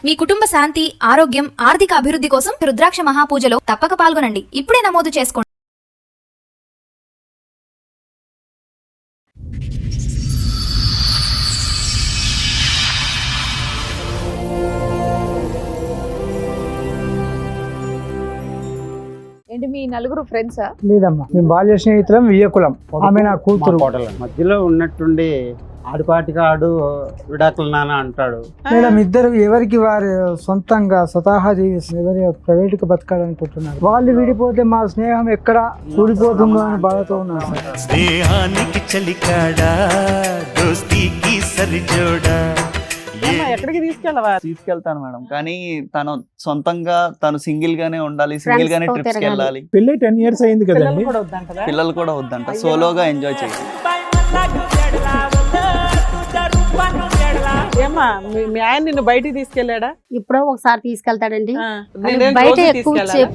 మీ కుటుంబ శాంతి, ఆరోగ్యం, ఆర్థిక అభివృద్ధి కోసం రుద్రాక్ష మహాపూజలో తప్పక పాల్గొనండి. ఇప్పుడే నమోదు చేసుకోండి. ఏంటి మీ నలుగురు ఫ్రెండ్సా? లేదమ్మా, మేము బాల్య స్నేహితులం, వియ్యకులం. ఆమె నా కూతురు. మధ్యలో ఉన్నట్టుండి ఆడుపాటిగా ఆడు విడాకులు నాన్న అంటాడు. మేడం ఇద్దరు ఎవరికి వారు సొంతంగా స్వతహా జీవిస్తారు, ఎవరి ప్రైవేట్ గా బతకాలనుకుంటున్నారు. వాళ్ళు విడిపోతే మా స్నేహం ఎక్కడ కూలిపోతుందో అని బాధతో ఉన్నారు సార్. స్నేహానికి చలికాడా, దోస్తీకి సరిజోడా. ఎక్కడికి తీసుకెళ్తాను మేడం, కానీ తను సొంతంగా తను సింగిల్ గానే ఉండాలి, సింగిల్ గానే ట్రిప్స్ కి వెళ్ళాలి. పెళ్ళి 10 years అయింది కదండి. పిల్లలు కూడా వద్దంట, సోలోగా ఎంజాయ్ చేయాలి. ఏమ్మా మీ ఆయన నిన్ను బయటికి తీసుకెళ్ళాడా? ఇప్పుడో ఒకసారి తీసుకెళ్తాడండి. నేనేం బయట రోజు ఎక్కువ తీసుకెళ్ళాలా?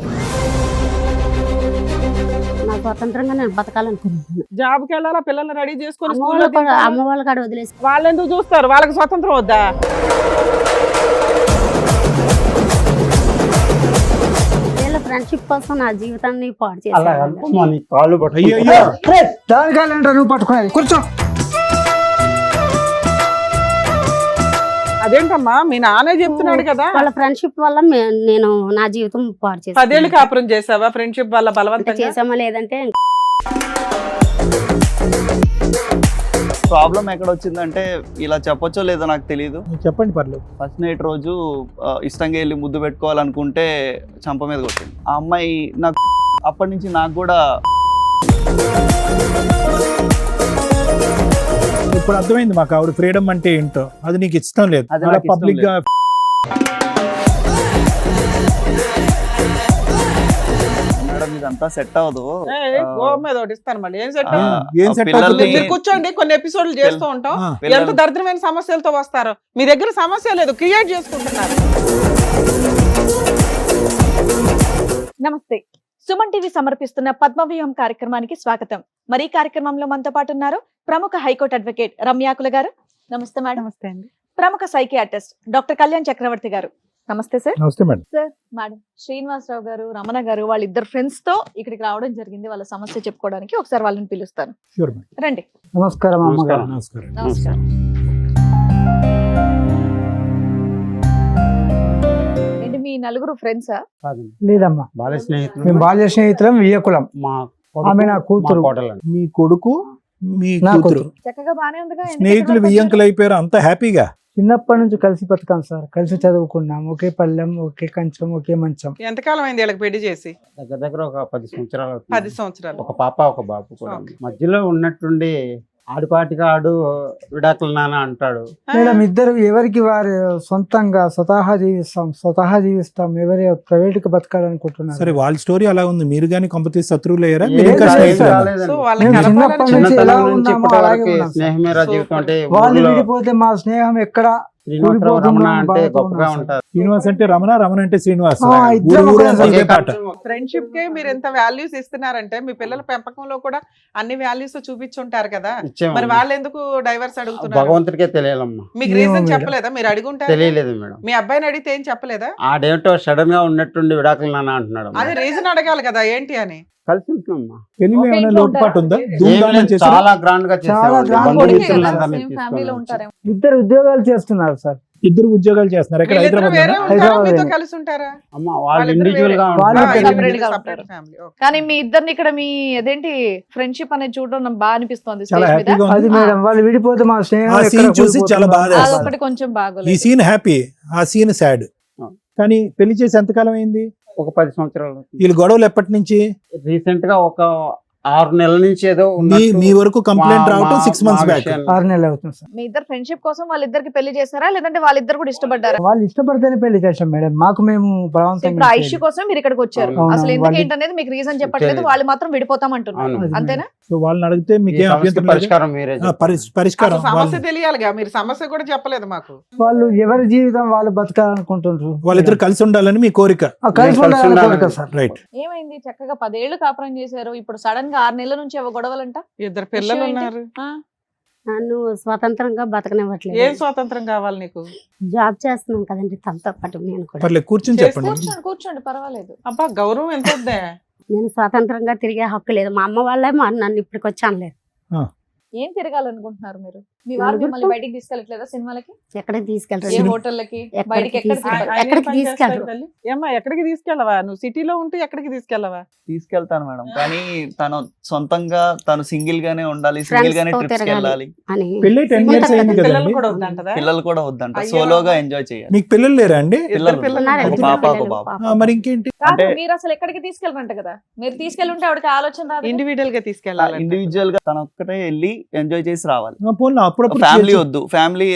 నా స్వతంత్రంగా నేను బతకాలనుకుంటున్నాను. జాబ్కి వెళ్ళాలా, పిల్లల్ని రెడీ చేసుకొని అమ్మ వాళ్ళ కాడ వదిలేసి వాళ్ళు ఎందుకు చూస్తారు? వాళ్ళకి స్వతంత్రం వద్దా? వీళ్ళ ఫ్రెండ్షిప్ కోసం నా జీవితాన్ని పాడు అలా చేశారు. అనుకోమా, నీ కాళ్ళు పట్టు. అయ్యో దాని కాలంటే నువ్వు పట్టుకునేది, కూర్చో. అదేంటమ్మా, మీ నానే చెప్తున్నాడు కదా. వాళ్ళ ఫ్రెండ్షిప్ వల్ల నేను నా జీవితం పాడు 10 ఏళ్ళు చేశాను. కాపురం చేసావా ఫ్రెండ్షిప్ వల్ల బలవంతంగా? చేసామా లేదంటే ప్రాబ్లం ఎక్కడ వచ్చిందంటే, ఇలా చెప్పొచ్చో లేదో నాకు తెలియదు. చెప్పండి, పర్లేదు. ఫస్ట్ నైట్ రోజు ఇష్టంగా వెళ్ళి ముద్దు పెట్టుకోవాలనుకుంటే చంప మీద కొట్టింది ఆ అమ్మాయి. నాకు అప్పటి నుంచి నాకు కూడా ఇప్పుడు అర్థమైంది మాకు ఆవిడ ఫ్రీడమ్ అంటే ఏంటో. అది నీకు ఇష్టం లేదు. అది నాకు ఇష్టం పబ్లిక్ గా మేడం ఇదంతా సెట్ అవ్వదు. గోవం మీద ఒకటి ఇస్తాను మళ్ళీ. ఏం సెట్? ఏం సెట్ పిల్లల్ని- అవుతుంది? మీరు కూర్చోండి, కొన్ని ఎపిసోడ్లు చేస్తూ ఉంటాం. ఎంత దరిద్రమైన సమస్యలతో వస్తారో. మీ దగ్గర సమస్య లేదు, క్రియేట్ చేసుకుంటున్నారు. నమస్తే. సుమన్ టీవీ సమర్పిస్తున్న పద్మవ్యూహం కార్యక్రమానికి స్వాగతం. మరి ఈ కార్యక్రమంలో మనతో పాటు ఉన్నారు ప్రముఖ హైకోర్టు అడ్వకేట్ రమ్యాకుల గారు. నమస్తే మేడం. నమస్తే అండి. ప్రముఖ సైకియాట్రిస్ట్ డాక్టర్ కళ్యాణ్ చక్రవర్తి గారు. నమస్తే సార్. నమస్తే మేడం. సార్ మేడం, శ్రీనివాసరావు గారు, రమణ గారు వాళ్ళిద్దరు ఫ్రెండ్స్ తో ఇక్కడికి రావడం జరిగింది వాళ్ళ సమస్య చెప్పుకోవడానికి. ఒకసారి వాళ్ళని పిలుస్తాను, Sure, madam. రండి. నమస్కారం అమ్మగారు. నమస్కారం. నమస్కారం. ఏంటి మీ నలుగురు ఫ్రెండ్సా? కాదండి, లేదమ్మా, బాల్య స్నేహితులు. మేము బాల్య స్నేహితులం, వియ్యకులం. మా ఆమె నా కూతురు. కోటలండి. మీ కొడుకు, మీ నా కూతురు చక్కగా బానే ఉందిగా. ఎందుకు స్నేహితులు ఇక్కడ వియ్యంకులు అయిపోయారు, అంత హ్యాపీగా. చిన్నప్పటి నుంచి కలిసి బతుకాం సార్, కలిసి చదువుకున్నాం, ఒకే పల్లెం, ఒకే కంచం, ఒకే మంచం. ఎంతకాలం అయింది వీళ్ళకి పెళ్లి చేసి? దగ్గర దగ్గర ఒక 10 సంవత్సరాలు అవుతుంది. 10 సంవత్సరాలు. ఒక పాప ఒక బాబు కూడా. ఓకే. మధ్యలో ఉన్నట్టుండి ఆడుపాటిగా ఆడు విడాకులు నాన్న అంటాడు. మేడం ఇద్దరు ఎవరికి వారు సొంతంగా స్వతహా జీవిస్తాం, ఎవరి ప్రైవేట్ గా బతకాలనుకుంటున్నారు. సరే, వాళ్ళ స్టోరీ అలా ఉంది. మీరు గానీ కంపతి శత్రువులు అయ్యారా? ఏం మీరు ఇంకా కాలేదు, స్నేహితులేనా? కాలేదండి. సో వాళ్ళని మేము కలపాలని చిన్నప్పటి నుంచి ఎలా చిన్నతనం నుంచి ఉన్నామో ఇప్పటి అలాగే వరకు ఉన్నాం సార్. స్నేహమేరా జీవితం అంటే వాళ్ళు ఊరిలో విడిపోతే మా స్నేహం ఎక్కడ శ్రీనివాసరావు రమణ అంటే గొప్పగా ఉంటారు. శ్రీనివాస్ అంటే రమణ, రమణ అంటే శ్రీనివాస్. ఆ, ఇద్దరు ఊరు ఒకటే అంతా ఇదే పాట. ఫ్రెండ్షిప్ కే మీరు ఎంత వాల్యూస్ ఇస్తున్నారంటే, మీ పిల్లల పెంపకంలో కూడా అన్ని వాల్యూస్ చూపించుంటారు కదా. ఇచ్చాము. మరి వాళ్ళు ఎందుకు డైవర్స్ అడుగుతున్నారు? భగవంతుడికే తెలియాలమ్మా. మీకు ఏమో రీజన్ మేడం. చెప్పలేదా? మీరు అడుగుంటారు. తెలియలేదు మేడం. మీ అబ్బాయిని అడిగితే ఏం చెప్పలేదా? ఆడేమిటో సడన్ గా ఉన్నట్టుండి విడాకులు నాన్న అంటున్నాడు. అది రీజన్ అడగాలి కదా, ఏంటి అని. కలిసి ఉంటున్నామ్మా. పెళ్లిలో ఒకే ఏమైనా ఇంట్లో లోటుపాటు ఉందా? ఉంటారా? ఏమీ ధూమ్ధాం లేదు, చేశారా? చాలా గ్రాండ్ గా చేసామండి. grand బంధుమిత్రులందరినీ సేమ్ తీసుకొని ఫ్యామిలీలో వచ్చి. ఉంటారేమో. ఇద్దరు ఉద్యోగాలు చేస్తున్నారు సార్. ఇద్దరు ఉద్యోగాలు చేస్తున్నారు. ఎక్కడ? వీళ్ళిద్దరూ హైదరాబాద్ వేరే లోనా? ఉంటారా? హైదరాబాద్ మీతో లోనే. కలిసి ఉంటారా? అమ్మ వాళ్ళు వాళ్ళిద్దరూ ఇండివిజువల్ గా వాళ్ళు ఉంటారు. separate separate గా Separate ఉంటారు. family. Okay. కానీ మీ ఇద్దరిని ఇక్కడ మీ అదేంటి ఫ్రెండ్షిప్ అనేది చూడడం నాకు బాగా అనిపిస్తోంది చాలా స్టేజ్ మీద. హ్యాపీగా అది ఉంది. మేడం, వాళ్ళు విడిపోతే మా స్నేహం ఆ ఎక్కడ scene చూసి కూలిపోతుందో చాలా బాధ అని వేస్తుంది. అదొకటి కొంచెం ఈ బాగోలేదు. సీన్ హ్యాపీ, ఆ సీన్ సాడ్. కానీ పెళ్లి చేసి ఎంతకాలం అయింది? ఒక 10 సంవత్సరాలు. వీళ్ళు గొడవలు ఎప్పటి నుంచి? రీసెంట్ గా ఒక 6 నెలల నుంచి ఏదో మీ ఉన్నట్టు మీ వరకు కంప్లైంట్ రావటం 6 months మా బ్యాక్. విషయాన్ని 6 నెలలు అవుతుంది సార్. మీ ఇద్దరు ఫ్రెండ్షిప్ కోసం వాళ్ళిద్దరికి పెళ్లి చేశారా, లేదంటే వాళ్ళిద్దరు కూడా ఇష్టపడ్డారా? వాళ్ళు ఇష్టపడితేనే పెళ్లి చేశాం మేడం, మాకు మేము ఇప్పుడు బలవంతంగా ఆ ఇష్యూ కోసం మీరు ఇక్కడికి వచ్చారు. అవును. అసలు ఎందుకు వాళ్ళు- ఏంటనేది మీకు రీజన్ చెప్పట్లేదు. తెలియదు. వాళ్ళు మాత్రం విడిపోతాం అంటున్నారు. అవును. అంతేనా? సో వాళ్ళని అడిగితే ఈ మీకేం సమస్యకి అభ్యంతరం లేదు? పరిష్కారం మీరే చెప్పండి. పరిష్కారం అసలు సమస్య వాళ్ళు- తెలియాలిగా, మీరు సమస్య కూడా చెప్పలేదు మాకు. వాళ్ళు ఎవరి జీవితం వాళ్ళు బతకాలనుకుంటుండ్రు. వాళ్ళిద్దరు కలిసి ఉండాలని మీ కోరిక. ఆ, కలిసి కలిసి ఉండాలని ఉండాలని. కోరిక సార్. రైట్. ఏమైంది? చక్కగా 10 ఏళ్ళు కాపురం చేశారు. ఇప్పుడు సడన్ గా 6 నెలల నుంచి ఏవో గొడవలంట. ఇద్దరు పిల్లలు విషయం ఏంటి? ఉన్నారు. ఆ, నన్ను స్వతంత్రంగా ఏం బతకనివ్వట్లేదు. స్వాతంత్రం కావాలి నీకు? జాబ్ చేస్తున్నాను కదండి తనతో పాటు నేను కూడా. పర్లేదు కూర్చొని చెప్పండి. కూర్చోండి కూర్చోండి పర్వాలేదు. అబ్బా గౌరవం ఎంత వద్దే. నేను స్వతంత్రంగా తిరిగే హక్కు లేదు. మా అమ్మ వాళ్ళే నన్ను ఇప్పటికి వచ్చాను లేదు. ఏం తిరగాలనుకుంటున్నారు మీరు? మీ వారు మిమ్మల్ని బయటికి తీసుకెళ్ళట్లేదా సినిమాలకి? ఎక్కడికి ఏ తీసుకెళ్తారు? హోటళ్ళకి ఎక్కడికి బయటికి ఎక్కడ తీసుకెళ్ళరు. తిరగరు? ఆయన ఏం ఎక్కడికి పని తీసుకెళ్ళరు. చేస్తాడు తల్లి? ఏమ్మా ఎక్కడికి తీసుకెళ్ళవా? నువ్వు సిటీలో ఉంటే ఎక్కడికి తీసుకెళ్ళవా? తీసుకెళ్తాను మేడం, కానీ తను సొంతంగా తను సింగిల్ గానే ఉండాలి, సింగిల్ గానే Friends తో ట్రిప్స్ తిరగాలి. వెళ్ళాలి. అని పెళ్ళి 10 years అయింది పిల్లలు కదండి. కూడా వద్దంటదా? పిల్లలు కూడా వద్దంట, అయ్యో. సోలోగా ఎంజాయ్ చేయాలి. మీకు పిల్లలు లేరా అండి? పిల్లలు పిల్లలు ఉన్నారండి, ఒక పాప, పిల్లలు, ఒక బాబు. పాప. మరి ఇంకేంటి? కాదు, అంటే- మీరు అసలు ఎక్కడికి తీసుకెళ్ళమంట కదా? మీరు తీసుకెళ్ళుంటే ఆవిడకి ఆలోచన రాదు కదా? ఇండివిడువల్ గా తీసుకెళ్ళాలి. ఇండివిజువల్ గా తన ఒక్కటే వెళ్ళి ఎంజాయ్ చేసి రావాలి. పోన్లే అప్పుడప్పుడు ఫ్యామిలీ చేర్చు. వద్దు, ఫ్యామిలీ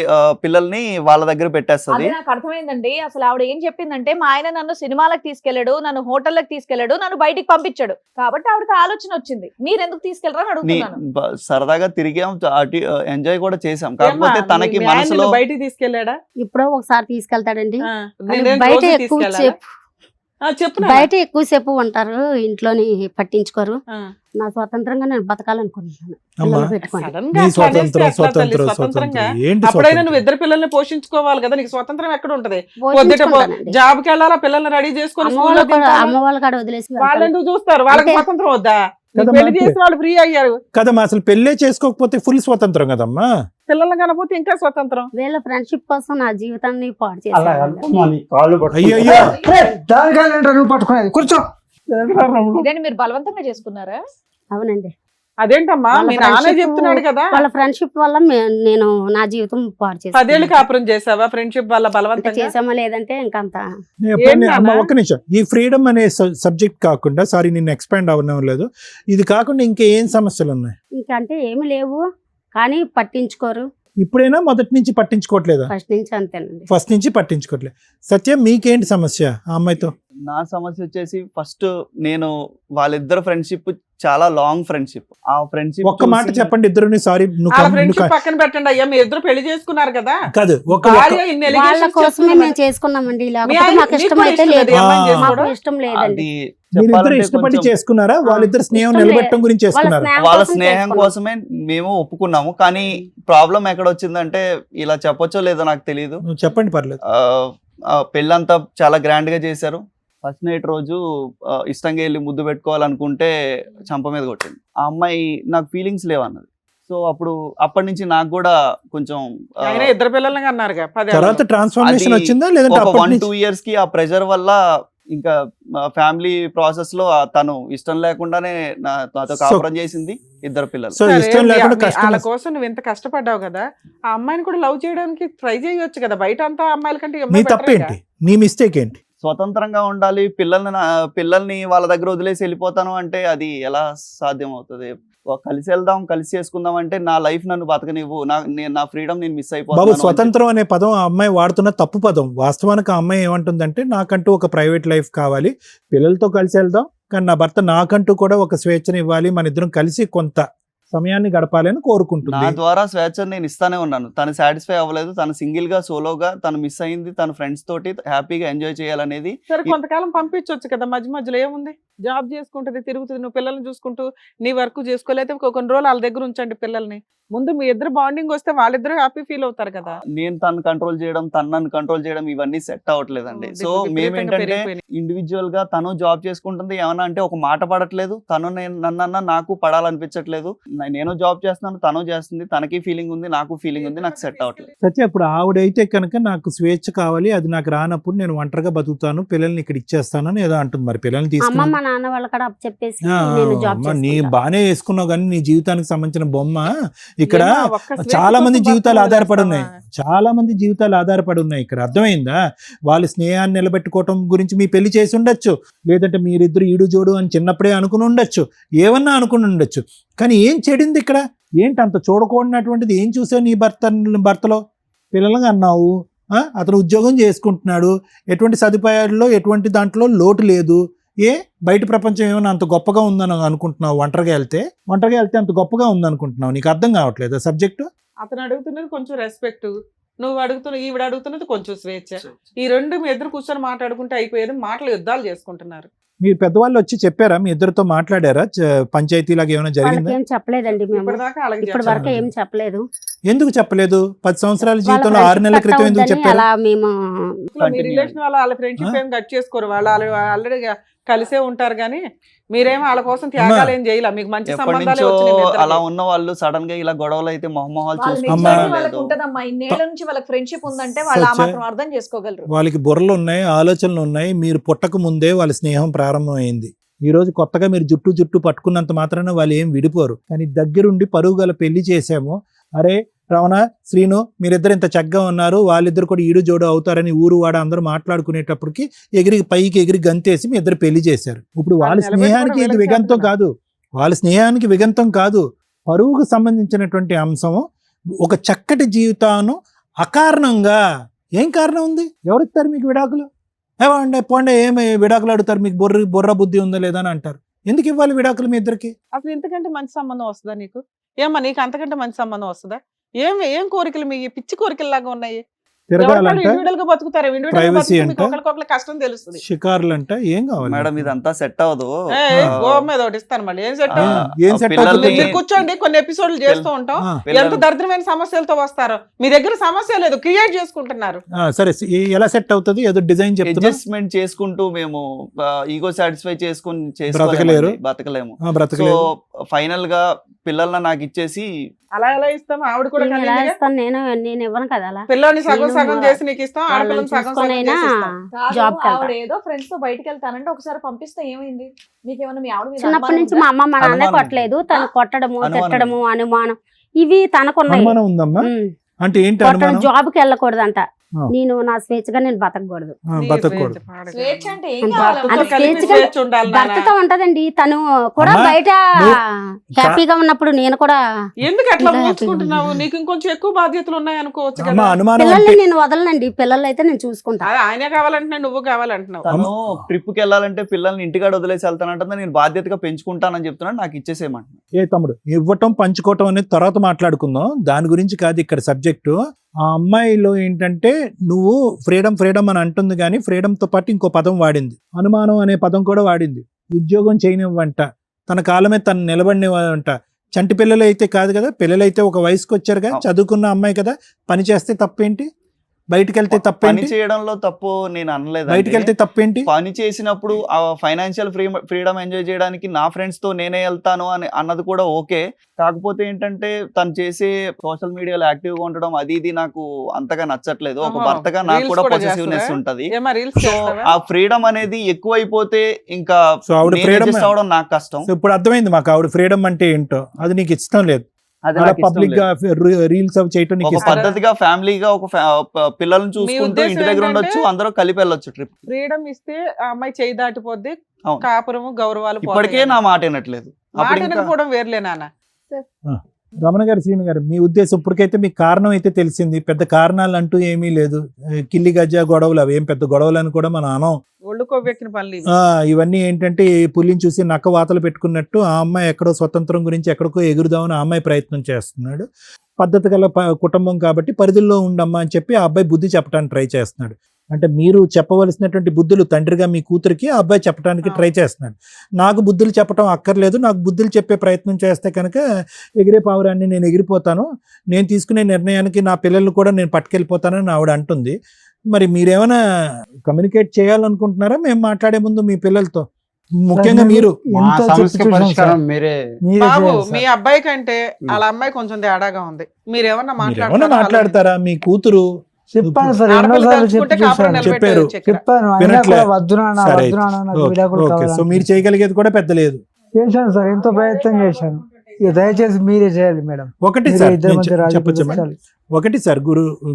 పిల్లల్ని వాళ్ళ దగ్గర పెట్టేస్తుంది. అదే నాకు అర్థమైందండి. అసలు ఆవిడ ఏం చెప్పిందంటే, మా ఆయన నన్ను సినిమాలకు తీసుకెళ్ళాడు, నన్ను హోటళ్ళకి తీసుకెళ్ళాడు, నన్ను బయటికి పంపించాడు, కాబట్టి ఆవిడకి ఆలోచన వచ్చింది. మీరు ఎందుకు తీసుకెళ్ళరని అడుగుతున్నాను. సరదాగా తిరిగాం, అటు ఎంజాయ్ కూడా చేసాం. కాకపోతే తనకి మీ ఆయన మనసులో నిన్ను బయటికి తీసుకెళ్ళాడా? ఇప్పుడో ఒకసారి తీసుకెళ్తాడండి. ఆ, కానీ నేను బయట రోజు ఎక్కువ తీసుకెళ్ళాలా? సేపు చెప్పు నాన్న. బయట ఎక్కువసేపు ఉంటారు, ఇంట్లోని పట్టించుకోరు. ఆ. నా స్వతంత్రంగా నేను బతకాలనుకుంటున్నాను. అమ్మా, పిల్లలు పెట్టుకోండి. సడన్ నీ గా అట్లా స్వతంత్రం చేస్తే ఎట్లా తల్లి? స్వతంత్రం స్వతంత్రంగా స్వతంత్రం ఏంటి అప్పుడైనా స్వతంత్రం? నువ్వు ఇద్దరు పిల్లల్ని పోషించుకోవాలి కదా, నీకు స్వతంత్రం ఎక్కడ ఉంటది? పొద్దుట పోషించుకుంటానండి. జాబ్ కి వెళ్ళాలా, పిల్లల్ని రెడీ చేసుకొని అమ్మ స్కూల్లో వాళ్ళ కూడా దింపాలా? అమ్మ వాళ్ళ కాడ వదిలేసి వాళ్ళు వెళ్తాను. ఎందుకు చూస్తారు? వాళ్ళకి అంటే- స్వతంత్రం వద్దా? నీకు కదమ్మా, పెళ్లి అంటే- చేసి వాళ్ళు ఫ్రీ అయ్యారు. కదమ్మా, అసలు పెళ్ళే చేసుకోకపోతే ఫుల్ స్వతంత్రం కదమ్మా. పిల్లల్ని కనపోతే ఇంకా స్వతంత్రం. వీళ్ళ ఫ్రెండ్షిప్ కోసం నా జీవితాన్ని పాడు అలా చేశారు. అనుకున్నా, నీ కాళ్ళు అయ్యో పట్టుకుంటా. అయ్యో, దానికాలంటే నువ్వు పట్టుకునేది కూర్చో. ఇదేంటి మీరు బలవంతంగా చేసుకున్నారా? అవునండి. అదేంటమ్మా, వాళ్ళ మీ నాన్న friendship- చెప్తున్నాడు కదా. వాళ్ళ ఫ్రెండ్షిప్ వల్ల నేను నా జీవితం పాడు 10 ఏళ్ళు చేశాను. కాపురం చేసావా ఫ్రెండ్షిప్ వల్ల అంటే బలవంతంగా? చేసామా లేదంటే ఇంకంత నేను ఎప్పుడైనా- ఏంటి అమ్మ, నాన్న? ఒక్క నిమిషం. ఈ ఫ్రీడమ్ అనే సబ్జెక్ట్ కాకుండా, సారీ నేను ఎక్స్పాండ్ అవ్వలేదు, ఇది కాకుండా ఇంకేం సమస్యలు ఉన్నాయి? ఇంకంటే ఏమి లేవు, కానీ పట్టించుకోరు. ఇప్పుడైనా మొదటి నుంచి పట్టించుకోవట్లేదా? ఫస్ట్ నుంచి అంతేనండి. ఫస్ట్ నుంచి పట్టించుకోవట్లేదు. సత్యం, మీకేంటి సమస్య ఆ అమ్మాయితో? నా సమస్య వచ్చేసి, ఫస్ట్ నేను వాళ్ళిద్దరు ఫ్రెండ్షిప్ చాలా లాంగ్ ఫ్రెండ్షిప్. ఆ ఫ్రెండ్షిప్ ఒక్క మాట చెప్పండి ఇద్దరుని. సారీ వాళ్ళ ఫ్రెండ్షిప్ పక్కన పెట్టండి అయ్యా, మీ ఇద్దరు పెళ్లి చేసుకున్నారు కదా. కాదు, ఒక భార్య ఇన్ని వాళ్ళ allegations కోసమే చెప్తున్నా మేము చేసుకున్నామండి. మీ లేకపోతే ఆయన- మాకు నీకు ఇష్టం కూడా అయితే ఇష్టం లేదు. లేదు, ఈ అమ్మాయిని ఆ. చేసుకోవడం? మాకు ఇష్టం లేదండి. అది మీరిద్దరు చెప్పాలంటే ఇష్టపడి కొంచెం చేసుకున్నారా? వాళ్ళిద్దరు స్నేహం ఇష్టం నిలబెట్టడం గురించి వాళ్ళ చేసుకున్నారా? స్నేహం వాళ్ళ కోసం స్నేహం చేసుకున్నాం. కోసమే మేము ఒప్పుకున్నాము. కానీ ప్రాబ్లం ఎక్కడ వచ్చిందంటే, ఇలా చెప్పొచ్చో లేదో నాకు తెలియదు. నువ్వు చెప్పండి, పర్లేదు. పెళ్ళంతా చాలా గ్రాండ్ గా చేశారు. ఫస్ట్ నైట్ రోజు ఇష్టంగా వెళ్ళి ముద్దు పెట్టుకోవాలనుకుంటే చంప మీద కొట్టింది. ఆ అమ్మాయి నాకు ఫీలింగ్స్ లేవన్నది. సో అప్పటి నుంచి నాకు కూడా కొంచెం ఆయన ఇద్దరు పిల్లల్ని అన్నారుగా 10 ఏళ్ళలో. తర్వాత ట్రాన్స్ఫర్మేషన్ అది వచ్చిందా లేదంటే ఒక అప్పటి 1-2 నుంచి? ఇయర్స్ కి ఆ ప్రెషర్ వల్ల ఇంకా ఫ్యామిలీ ప్రాసెస్ లో తను ఇష్టం లేకుండానే నాతో కాపురం చేసింది. ఇద్దరు పిల్లలు. సో సరే, ఇష్టం లేకుండా కష్టం. వాళ్ళ కోసం నువ్వు ఇంత కష్టపడ్డావు కదా, ఆ అమ్మాయిని కూడా లవ్ చేయడానికి ట్రై చేయొచ్చు కదా. బయట అంతా అమ్మాయిల కంటే ఈ నీ అమ్మాయి better తప్పేంటి? గా. నీ మిస్టేక్ ఏంటి? స్వతంత్రంగా ఉండాలి, పిల్లల్ని వాళ్ళ దగ్గర వదిలేసి వెళ్ళిపోతాను అంటే అది ఎలా సాధ్యం అవుతుంది? కలిసి వెళ్దాం, కలిసి చేసుకుందాం అంటే నా లైఫ్ నన్ను బతకనివ్వు, నా ఫ్రీడమ్ నేను మిస్ బాబు, అయిపోతాను. స్వతంత్రం అనే పదం ఆ అమ్మాయి వాడుతున్న తప్పు పదం. వాస్తవానికి ఆ అమ్మాయి ఏమంటుందంటే, నాకంటూ ఒక ప్రైవేట్ లైఫ్ కావాలి, పిల్లలతో కలిసి వెళ్దాం, కానీ నా భర్త నాకంటూ కూడా ఒక స్వేచ్ఛను ఇవ్వాలి, మన ఇద్దరం కలిసి కొంత సమయాన్ని గడపాలని నా కోరుకుంటుంది. ద్వారా స్వేచ్ఛను నేను ఇస్తానే ఉన్నాను. తను సాటిస్ఫై అవ్వలేదు, తను సింగిల్ గా సోలోగా తను మిస్ అయింది, తన ఫ్రెండ్స్ తోటి హ్యాపీగా ఎంజాయ్ చేయాలనేది. సరే, కొంతకాలం పంపించవచ్చు కదా, మధ్యలో ఏముంది? జాబ్ చేసుకుంటుంది, తిరుగుతుంది, నువ్వు పిల్లల్ని చూసుకుంటూ నీ వర్క్ చేసుకోలేతే కొన్ని రోజులు వాళ్ళ దగ్గర ఉంచండి పిల్లల్ని. ముందు మీ ఇద్దరు బాండింగ్ వస్తే వాళ్ళిద్దరు హ్యాపీ ఫీల్ అవుతారు కదా. నేను తను కంట్రోల్ చేయడం, తను నన్ను కంట్రోల్ చేయడం, ఇవన్నీ సెట్ అవ్వట్లేదండి. సో మేమేంటంటే ఇండివిజువల్ గా తను జాబ్ చేసుకుంటుంది, ఏమన్నా అంటే ఒక మాట పడట్లేదు, తను నన్నన్నా నాకు పడాలనిపించట్లేదు. నేను జాబ్ చేస్తున్నాను, తను చేస్తుంది, తనకి ఫీలింగ్ ఉంది, నాకు ఫీలింగ్ ఉంది, నాకు సెట్ అవ్వట్లేదు. సత్య, ఇప్పుడు ఆవిడైతే కనుక నాకు స్వేచ్ఛ కావాలి, అది నాకు రానప్పుడు నేను ఒంటరిగా బతుకుతాను, పిల్లల్ని ఇక్కడ ఇచ్చేస్తానని ఏదో అంటుంది. మరి పిల్లల్ని అమ్మ తీసుకుని మా నాన్న వాళ్ళ కాడ చెప్పేసి నేను జాబ్ నీ చేసుకుంటా. బానే వేసుకున్నావు, కానీ నీ జీవితానికి సంబంధించిన బొమ్మ ఇక్కడ ఏమ్మా, ఒక్క స్వేచ్ఛ చాలా మంది కోసం జీవితాలు బతుకులు ఆధారపడి చేస్తావా? ఉన్నాయి. చాలా మంది జీవితాలు ఆధారపడి ఉన్నాయి ఇక్కడ. అర్థమైందా? వాళ్ళ స్నేహాన్ని నిలబెట్టుకోవటం గురించి మీ పెళ్లి చేసి ఉండొచ్చు, లేదంటే మీరిద్దరు ఈడు జోడు అని చిన్నప్పుడే అనుకుని ఉండొచ్చు, ఏమన్నా అనుకుని ఉండొచ్చు. కానీ ఏం చెడింది ఇక్కడ? ఏంటి అంత చూడకూడనటువంటిది ఏం చూసావు నీ భర్తలో? పిల్లలుగా అన్నావు, అతను ఉద్యోగం చేసుకుంటున్నాడు, ఎటువంటి సదుపాయాల్లో ఎటువంటి దాంట్లో లోటు లేదు. బయట ప్రపంచం ఏమైనా అంత గొప్పగా ఉందని అనుకుంటున్నావు? ఒంటరిగా వెళ్తే అంత గొప్పగా ఉందనుకుంటున్నావు? నీకు అర్థం కావట్లేదు సబ్జెక్టు? అతను అడుగుతున్నది కొంచెం రెస్పెక్ట్, ఈవిడ అడుగుతున్నది కొంచెం స్వేచ్ఛ. ఈ రెండు మీ ఇద్దరు కూర్చొని మాట్లాడుకుంటే అయిపోయేది. మాటలు యుద్ధాలు చేసుకుంటున్నారు. మీరు పెద్దవాళ్ళు వచ్చి చెప్పారా, మీ ఇద్దరితో మాట్లాడారా, పంచాయతీ లాగా ఏమైనా వాళ్ళకి జరిగిందా? ఏం చెప్పలేదండి మేము. ఇప్పటిదాకా అలాగే ఇప్పటి వరకు ఏం చెప్పలేదు. ఎందుకు చెప్పలేదు? 10 సంవత్సరాల వాళ్ళ జీవితంలో 6 నెలల friendship క్రితం ఎందుకు కట్ చెప్పారు? అలా మేము మీ రిలేషన్ వాళ్ళ ఫ్రెండ్షిప్ ఏం కట్ చేసుకోరు, వాళ్ళు ఆల్రెడీ కలిసే ఉంటారు. కానీ మీరేం వాళ్ళ కోసం త్యాగాలు ఏం చేయాల, మీకు మంచి ఎప్పటి సంబంధాలే నుంచో వచ్చినాయి మీ ఇద్దరికి. అలా ఉన్న వాళ్ళు సడన్ గా ఇలా గొడవలు అయితే మొహమొహాలు వాళ్ళ చూసుకుంటారో మెచ్యూరిటీ వాళ్ళకి లేదో. ఉంటదమ్మా. ఇన్నేళ్ల నుంచి వాళ్ళకి ఫ్రెండ్షిప్ ఉందంటే వాళ్ళు ఆ సచ్చే. మాత్రం అర్థం చేసుకోగలరు. వాళ్ళకి బుర్రలు ఉన్నాయి, ఆలోచనలు ఉన్నాయి. మీరు పుట్టక ముందే వాళ్ళ స్నేహం ప్రారంభమైంది. ఈ రోజు కొత్తగా మీరు జుట్టు పట్టుకున్నంత మాత్రాన వాళ్ళు ఏం విడిపోరు. కానీ దగ్గరుండి పరుగు గల పెళ్లి చేసాము. అరే రమణ, శ్రీను మీరిద్దరు ఇంత చక్కగా ఉన్నారు, వాళ్ళిద్దరు కూడా ఈడు జోడు అవుతారని ఊరు వాడ అందరూ మాట్లాడుకునేటప్పటికి పైకి ఎగిరి గంతేసి మీ ఇద్దరు పెళ్లి చేశారు. ఇప్పుడు వాళ్ళ వాళ్ళు స్నేహానికి ఇది నిలబెట్టుకోవడం విగంతం వీళ్ళకి కాదు, వాళ్ళ స్నేహానికి విగంతం కాదు, పరువుకు సంబంధించినటువంటి అంశము. ఒక చక్కటి జీవితాన్ని అకారణంగా ఏం కారణం ఉంది? ఎవరిస్తారు మీకు విడాకులు? ఏమండి పోండే, ఏమి విడాకులు అడుగుతారు? మీకు బుర్ర బుద్ధి ఉందా లేదా అని అంటారు. ఎందుకు ఇవ్వాలి విడాకులు మీ ఇద్దరికి? అసలు ఇంతకంటే మంచి సంబంధం వస్తుందా నీకు? ఏమ్మా నీకు అంతకంటే మంచి సంబంధం వస్తుందా? ఏం కోరికలు మీ పిచ్చి కోరికల్లాగా ఉన్నాయి? తిరగాలంట, ఇండివిడువల్ గా బతుకుతారు, ఇండివిడువల్ privacy గా అంట. ఒకరికొకరు కష్టం తెలుస్తుంది. షికారులంట, ఏం కావాలి మేడం ఇదంతా సెట్ అవ్వదు. గోవ మీద ఒకటి ఇస్తాను మళ్ళీ ఏం సెట్ ఆ, ఏం సెట్ పిల్లల్ని- అవుతుంది? మీరు కూర్చోండి, కొన్ని ఎపిసోడ్లు చేస్తూ ఉంటాం. ఆ, ఎంత దరిద్రమైన సమస్యలతో వస్తారో. మీ దగ్గర సమస్య లేదు, క్రియేట్ చేసుకుంటున్నారు. సరే ఎలా సెట్ అవుతుంది? ఏదో డిజైన్ చెప్తున్నా, అడ్జస్ట్మెంట్ చేసుకుంటూ మేము ఈగో సాటిస్ఫై చేసుకుని బ్రతకలేరు. బతకలేము. సో బ్రతకలేదు. ఫైనల్ గా పిల్లల్ని నాకు ఇచ్చేసి అలా ఎలా ఇస్తాం? ఆవిడ కూడా నేను ఎలా కనిందిగా. ఇస్తాను? నేను ఇవ్వను కదా అలా. పిల్లని సగం నేను సగం చేసి నీకు ఇస్తాం, వాళ్ళని ఆడపిల్లని సగం సగం చూసుకొనైనా చేసి ఇస్తాం. కాదు, జాబ్ కి ఆవిడ వెళ్తా. ఏదో ఫ్రెండ్స్ తో బయటకు వెళ్తానంటే ఒకసారి పంపిస్తే ఏమైంది? మీకేమన్నా మీ ఆవిడ మీద చిన్నప్పటి అనుమానం నుంచి ఉందా? మా అమ్మ మా నాన్నే అనుమానం. కొట్టలేదు. తను కొట్టడము, అనుమానం. తిట్టడము, అనుమానం ఇవి తనకున్నాయి. అనుమానం ఉందమ్మా? అంటే ఏంటి కొట్టడం, అనుమానం? జాబ్కి వెళ్ళకూడదంట. ఆ. నేను నా స్వేచ్ఛగా నేను బతకూడదు. బతకూడదు. స్వేచ్ఛ అంటే ఏం అంత- కావాలమ్మా? అంత భర్తతో కలిపి స్వేచ్ఛగా స్వేచ్ఛ ఉండాలి నాన్న. భర్తతో ఉంటదండి. తను కూడా అమ్మా, బయట నువ్వు- హ్యాపీగా ఉన్నప్పుడు నేను కూడా ఎందుకు అట్లా ఇలా మోచుకుంటున్నావు? హ్యాపీగా నీకు ఇంకొంచెం ఎక్కువ బాధ్యతలు ఉన్నాయి అనుకోవచ్చు అమ్మా, కదా. అనుమానం పిల్లల్ని అంటే నేను వదలనండి. పిల్లలు అయితే నేను చూసుకుంటా. అదే ఆయనే కావాలంటున్నావు, నువ్వు కావాలంటున్నావు. తను ట్రిప్ కి వెళ్ళాలంటే పిల్లల్ని ఇంటికాడ వదిలేసి వెళ్తానంటే నేను బాధ్యతగా పెంచుకుంటానని చెప్తున్నాను. నాకు ఇచ్చేసేయమంటున్నాను. ఏ తమ్ముడు, ఇవ్వటం పంచుకోవటం అనేది తర్వాత మాట్లాడుకుందాం. దాని గురించి కాదు ఇక్కడ సబ్జెక్టు. ఆ అమ్మాయిలో ఏంటంటే నువ్వు ఫ్రీడమ్ అని అంటుంది, కానీ ఫ్రీడమ్ తో పాటు ఇంకో పదం వాడింది, అనుమానం అనే పదం కూడా వాడింది. ఉద్యోగం చేయనివ్వంట, తన కాలమే తను నిలబడినివ్వంట. చంటి పిల్లలు అయితే కాదు కదా, పిల్లలు అయితే ఒక వయసుకు వచ్చారుగా, చదువుకున్న అమ్మాయి కదా, పని చేస్తే తప్పేంటి? బయటికి వెళ్తే పని తప్పేంటి? చేయడంలో తప్పు నేను అనలేదు. బయటికి వెళ్తే తప్పేంటి? పని చేసినప్పుడు ఆ ఫైనాన్షియల్ ఫ్రీడమ్ ఎంజాయ్ చేయడానికి నా ఫ్రెండ్స్ తో నేనే వెళ్తాను అని అన్నది కూడా ఓకే. కాకపోతే ఏంటంటే తను చేసే సోషల్ మీడియాలో యాక్టివ్ గా ఉండడం అది ఇది నాకు అంతగా నచ్చట్లేదు. ఒక ఆహా, భర్తగా నాకు reels కూడా కూడా పొసెసివ్నెస్ చేస్తారా? ఉంటది. ఏమా రీల్స్ సో ఆ ఫ్రీడమ్ అనేది ఎక్కువైపోతే ఇంకా సో ఆవిడ నేను ఫ్రీడమ్ adjust అవ్వడం నాకు కష్టం. సో ఇప్పుడు అర్థమైంది మాకు ఆవిడ ఫ్రీడమ్ అంటే ఏంటో. అది నీకు ఇష్టం లేదు. అది నాకు ఇష్టం పబ్లిక్ గా లేదు. రీల్స్ అవి చేయటం నీకు ఒక ఇష్టం లేదు. పద్ధతిగా ఫ్యామిలీగా ఒక పిల్లల్ని చూసుకుంటూ ఉద్దేశం ఇంటి దగ్గర ఏంటంటే ఉండొచ్చు, అందరూ కలిపి వెళ్ళొచ్చు ట్రిప్. ఫ్రీడమ్ ఇస్తే ఆ అమ్మాయి చేయి దాటిపోద్ది, అవును. కాపురము గౌరవాలు ఇప్పటికే పోతాయి. నా మాట వినట్లేదు. మాట అప్పుడు ఇంకా వినకపోవడం వేర్లే నాన్న. రమణ గారు, శ్రీను గారు, మీ ఉద్దేశం ఇప్పటికైతే మీకు కారణం అయితే తెలిసింది. పెద్ద కారణాలు అంటూ ఏమీ లేదు. కిల్లి గజ్జా గొడవలు అవి ఏం పెద్ద గొడవలు అని కూడా మనం అనం. ఒళ్ళు కొవ్వెక్కిన పనులు ఇవి. ఇవన్నీ ఏంటంటే ఈ పులిని చూసి నక్క వాతలు పెట్టుకున్నట్టు ఆ అమ్మాయి ఎక్కడో స్వతంత్రం గురించి ఎక్కడికో ఎగురుదామని ఆ అమ్మాయి ప్రయత్నం చేస్తున్నాడు. పద్ధతి గల కుటుంబం కాబట్టి పరిధిలో ఉండమ్మా అని చెప్పి ఆ అబ్బాయి బుద్ధి చెప్పడానికి ట్రై చేస్తున్నాడు. అంటే మీరు చెప్పవలసినటువంటి బుద్ధులు తండ్రిగా మీ కూతురికి ఆ అబ్బాయి చెప్పడానికి ట్రై చేస్తున్నాడు. నాకు బుద్ధులు చెప్పడం అక్కర్లేదు, నాకు బుద్ధులు చెప్పే ప్రయత్నం చేస్తే కనుక ఎగిరే పావురాన్ని నేను ఎగిరిపోతాను, నేను తీసుకునే నిర్ణయానికి నా పిల్లలు కూడా నేను పట్టుకెళ్ళిపోతానని ఆవిడ అంటుంది. మరి మీరేమైనా కమ్యూనికేట్ చేయాలనుకుంటున్నారా మేము మాట్లాడే ముందు మీ పిల్లలతో? ముఖ్యంగా మీరు మా ఎంతో సమస్య చెప్పి చూసాం పరిష్కారం సార్. మీరే. మీరే బాబు చేయాలి మీ సార్. అబ్బాయి కంటే వాళ్ళ అమ్మాయి కొంచెం తేడాగా ఉంది. మీరేమన్నా మీరేమైనా మాట్లాడతారా? మీ కూతురు చెప్పాను సార్, ఆడపిల్ల ఎన్నోసార్లు చెప్పి తలుచుకుంటే కాపురం చూసాను. నిలబెట్టేది చెప్పారు. చక్కెర. చెప్పాను అయినా వినట్లే. కూడా వద్దు నాన్న, సరే వద్దు నాన్న, నాకు విడాకులు ఓకే. సో కావాలని. మీరు చేయగలిగేది కూడా పెద్ద లేదు. చేశాను సార్, ఎంతో ప్రయత్నం చేశాను. ఇక దయచేసి మీరే చేయాలి మేడం. ఒకటి మీరే సార్, ఇద్దరి నేను మధ్య రాజీ చెప్పొచ్చు మేడం. కుదర్చాలి. ఒకటి సార్,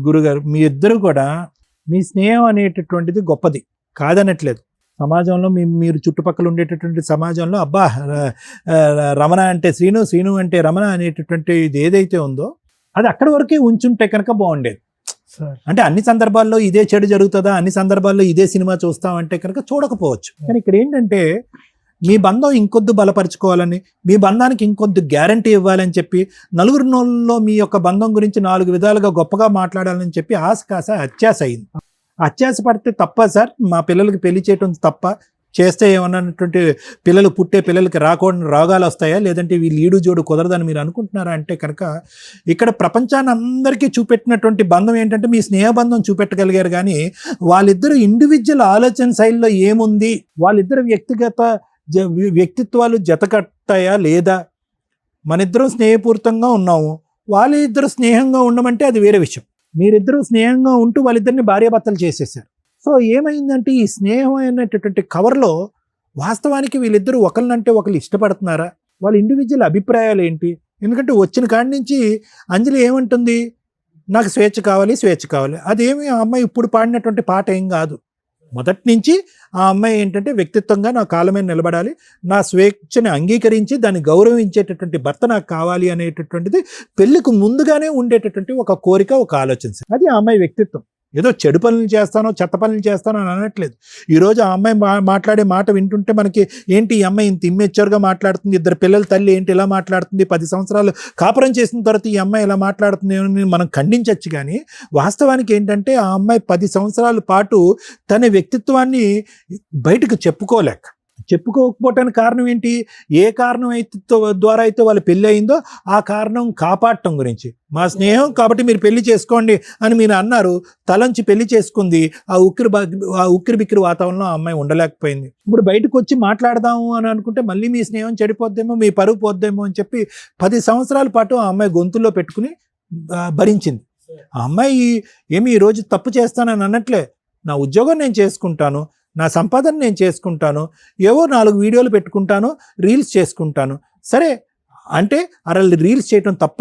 గురుగారు, మీ ఇద్దరు కూడా మీ స్నేహం అనేటటువంటిది గొప్పది కాదనట్లేదు. సమాజంలో మీరు చుట్టుపక్కల ఉండేటటువంటి సమాజంలో అబ్బా రమణ అంటే శ్రీను, శ్రీను అంటే రమణ అనేటటువంటి ఇది ఏదైతే ఉందో అది అక్కడి వరకే ఉంచుంటే కనుక బాగుండేది. సార్ అంటే అన్ని సందర్భాల్లో ఇదే చెడు జరుగుతుందా, అన్ని సందర్భాల్లో ఇదే సినిమా చూస్తామంటే కనుక చూడకపోవచ్చు. కానీ ఇక్కడ ఏంటంటే మీ బంధం ఇంకొద్దు బలపరుచుకోవాలని, మీ బంధానికి ఇంకొద్దు గ్యారంటీ ఇవ్వాలని చెప్పి, నలుగురిలో మీ యొక్క బంధం గురించి 4 విధాలుగా గొప్పగా మాట్లాడాలని చెప్పి ఆశ కాస అత్యాశ అయింది. అత్యాశ పడితే తప్ప సార్? మా పిల్లలకి పెళ్లి చేయటం తప్ప? చేస్తే ఏమన్నటువంటి పిల్లలు పుట్టే పిల్లలకి రాకూడని రోగాలు వస్తాయా, లేదంటే వీళ్ళు ఈడు జోడు కుదరదని మీరు అనుకుంటున్నారా అంటే కనుక ఇక్కడ ప్రపంచాన్ని అందరికీ చూపెట్టినటువంటి బంధం ఏంటంటే మీ స్నేహబంధం చూపెట్టగలిగారు. కానీ వాళ్ళిద్దరు ఇండివిజువల్ ఆలోచన శైలిలో ఏముంది, వాళ్ళిద్దరు వ్యక్తిత్వాలు జతకట్టాయా లేదా, మనిద్దరం స్నేహపూరితంగా ఉన్నాము, వాళ్ళిద్దరు స్నేహంగా ఉండమంటే అది వేరే విషయం. మీరిద్దరూ స్నేహంగా ఉంటూ వాళ్ళిద్దరిని భార్యాభర్తలు చేసేసారు. సో ఏమైందంటే ఈ స్నేహం అనేటటువంటి కవర్లో వాస్తవానికి వీళ్ళిద్దరూ ఒకరినంటే ఒకరు ఇష్టపడుతున్నారా, వాళ్ళ ఇండివిజువల్ అభిప్రాయాలు ఏంటి? ఎందుకంటే వచ్చిన కాడి నుంచి అంజలి ఏమంటుంది, నాకు స్వేచ్ఛ కావాలి, స్వేచ్ఛ కావాలి. అదేమి ఆ అమ్మాయి ఇప్పుడు పాడినటువంటి పాట ఏం కాదు. మొదటి నుంచి ఆ అమ్మాయి ఏంటంటే వ్యక్తిత్వంగా నా కాళ్ళ మీద నిలబడాలి, నా స్వేచ్ఛని అంగీకరించి దాన్ని గౌరవించేటటువంటి భర్త నాకు కావాలి అనేటటువంటిది పెళ్లికి ముందుగానే ఉండేటటువంటి ఒక కోరిక, ఒక ఆలోచన. అది ఆ అమ్మాయి వ్యక్తిత్వం. ఏదో చెడు పనులు చేస్తానో చెత్త పనులు చేస్తానో అని అనట్లేదు. ఈరోజు ఆ అమ్మాయి మాట్లాడే మాట వింటుంటే మనకి ఏంటి ఈ అమ్మాయి ఇంత ఇమ్మెచ్యూర్గా మాట్లాడుతుంది, ఇద్దరు పిల్లల తల్లి ఏంటి ఇలా మాట్లాడుతుంది, 10 సంవత్సరాలు కాపురం చేసిన తర్వాత ఈ అమ్మాయి ఇలా మాట్లాడుతుంది అని మనం ఖండించవచ్చు. కానీ వాస్తవానికి ఏంటంటే ఆ అమ్మాయి 10 సంవత్సరాల పాటు తన వ్యక్తిత్వాన్ని బయటకు చెప్పుకోకపోవటానికి కారణం ఏంటి? ఏ కారణం ద్వారా అయితే వాళ్ళ పెళ్ళి అయిందో ఆ కారణం కాపాడటం గురించి. మా స్నేహం కాబట్టి మీరు పెళ్లి చేసుకోండి అని మీరు అన్నారు, తలంచి పెళ్లి చేసుకుంది. ఆ ఉక్కిరి బిక్కిరి వాతావరణంలో ఆ అమ్మాయి ఉండలేకపోయింది. ఇప్పుడు బయటకు వచ్చి మాట్లాడదాము అని అనుకుంటే మళ్ళీ మీ స్నేహం చెడిపోద్దేమో, మీ పరువు పోద్దేమో అని చెప్పి 10 సంవత్సరాల పాటు ఆ అమ్మాయి గొంతుల్లో పెట్టుకుని భరించింది. ఆ అమ్మాయి ఏమి ఈరోజు తప్పు చేస్తానని అనట్లే, నా ఉద్యోగం నేను చేసుకుంటాను, నా సంపాదన నేను చేసుకుంటాను, ఏవో 4 వీడియోలు పెట్టుకుంటాను, రీల్స్ చేసుకుంటాను. సరే అంటే రీల్స్ చేయటం తప్ప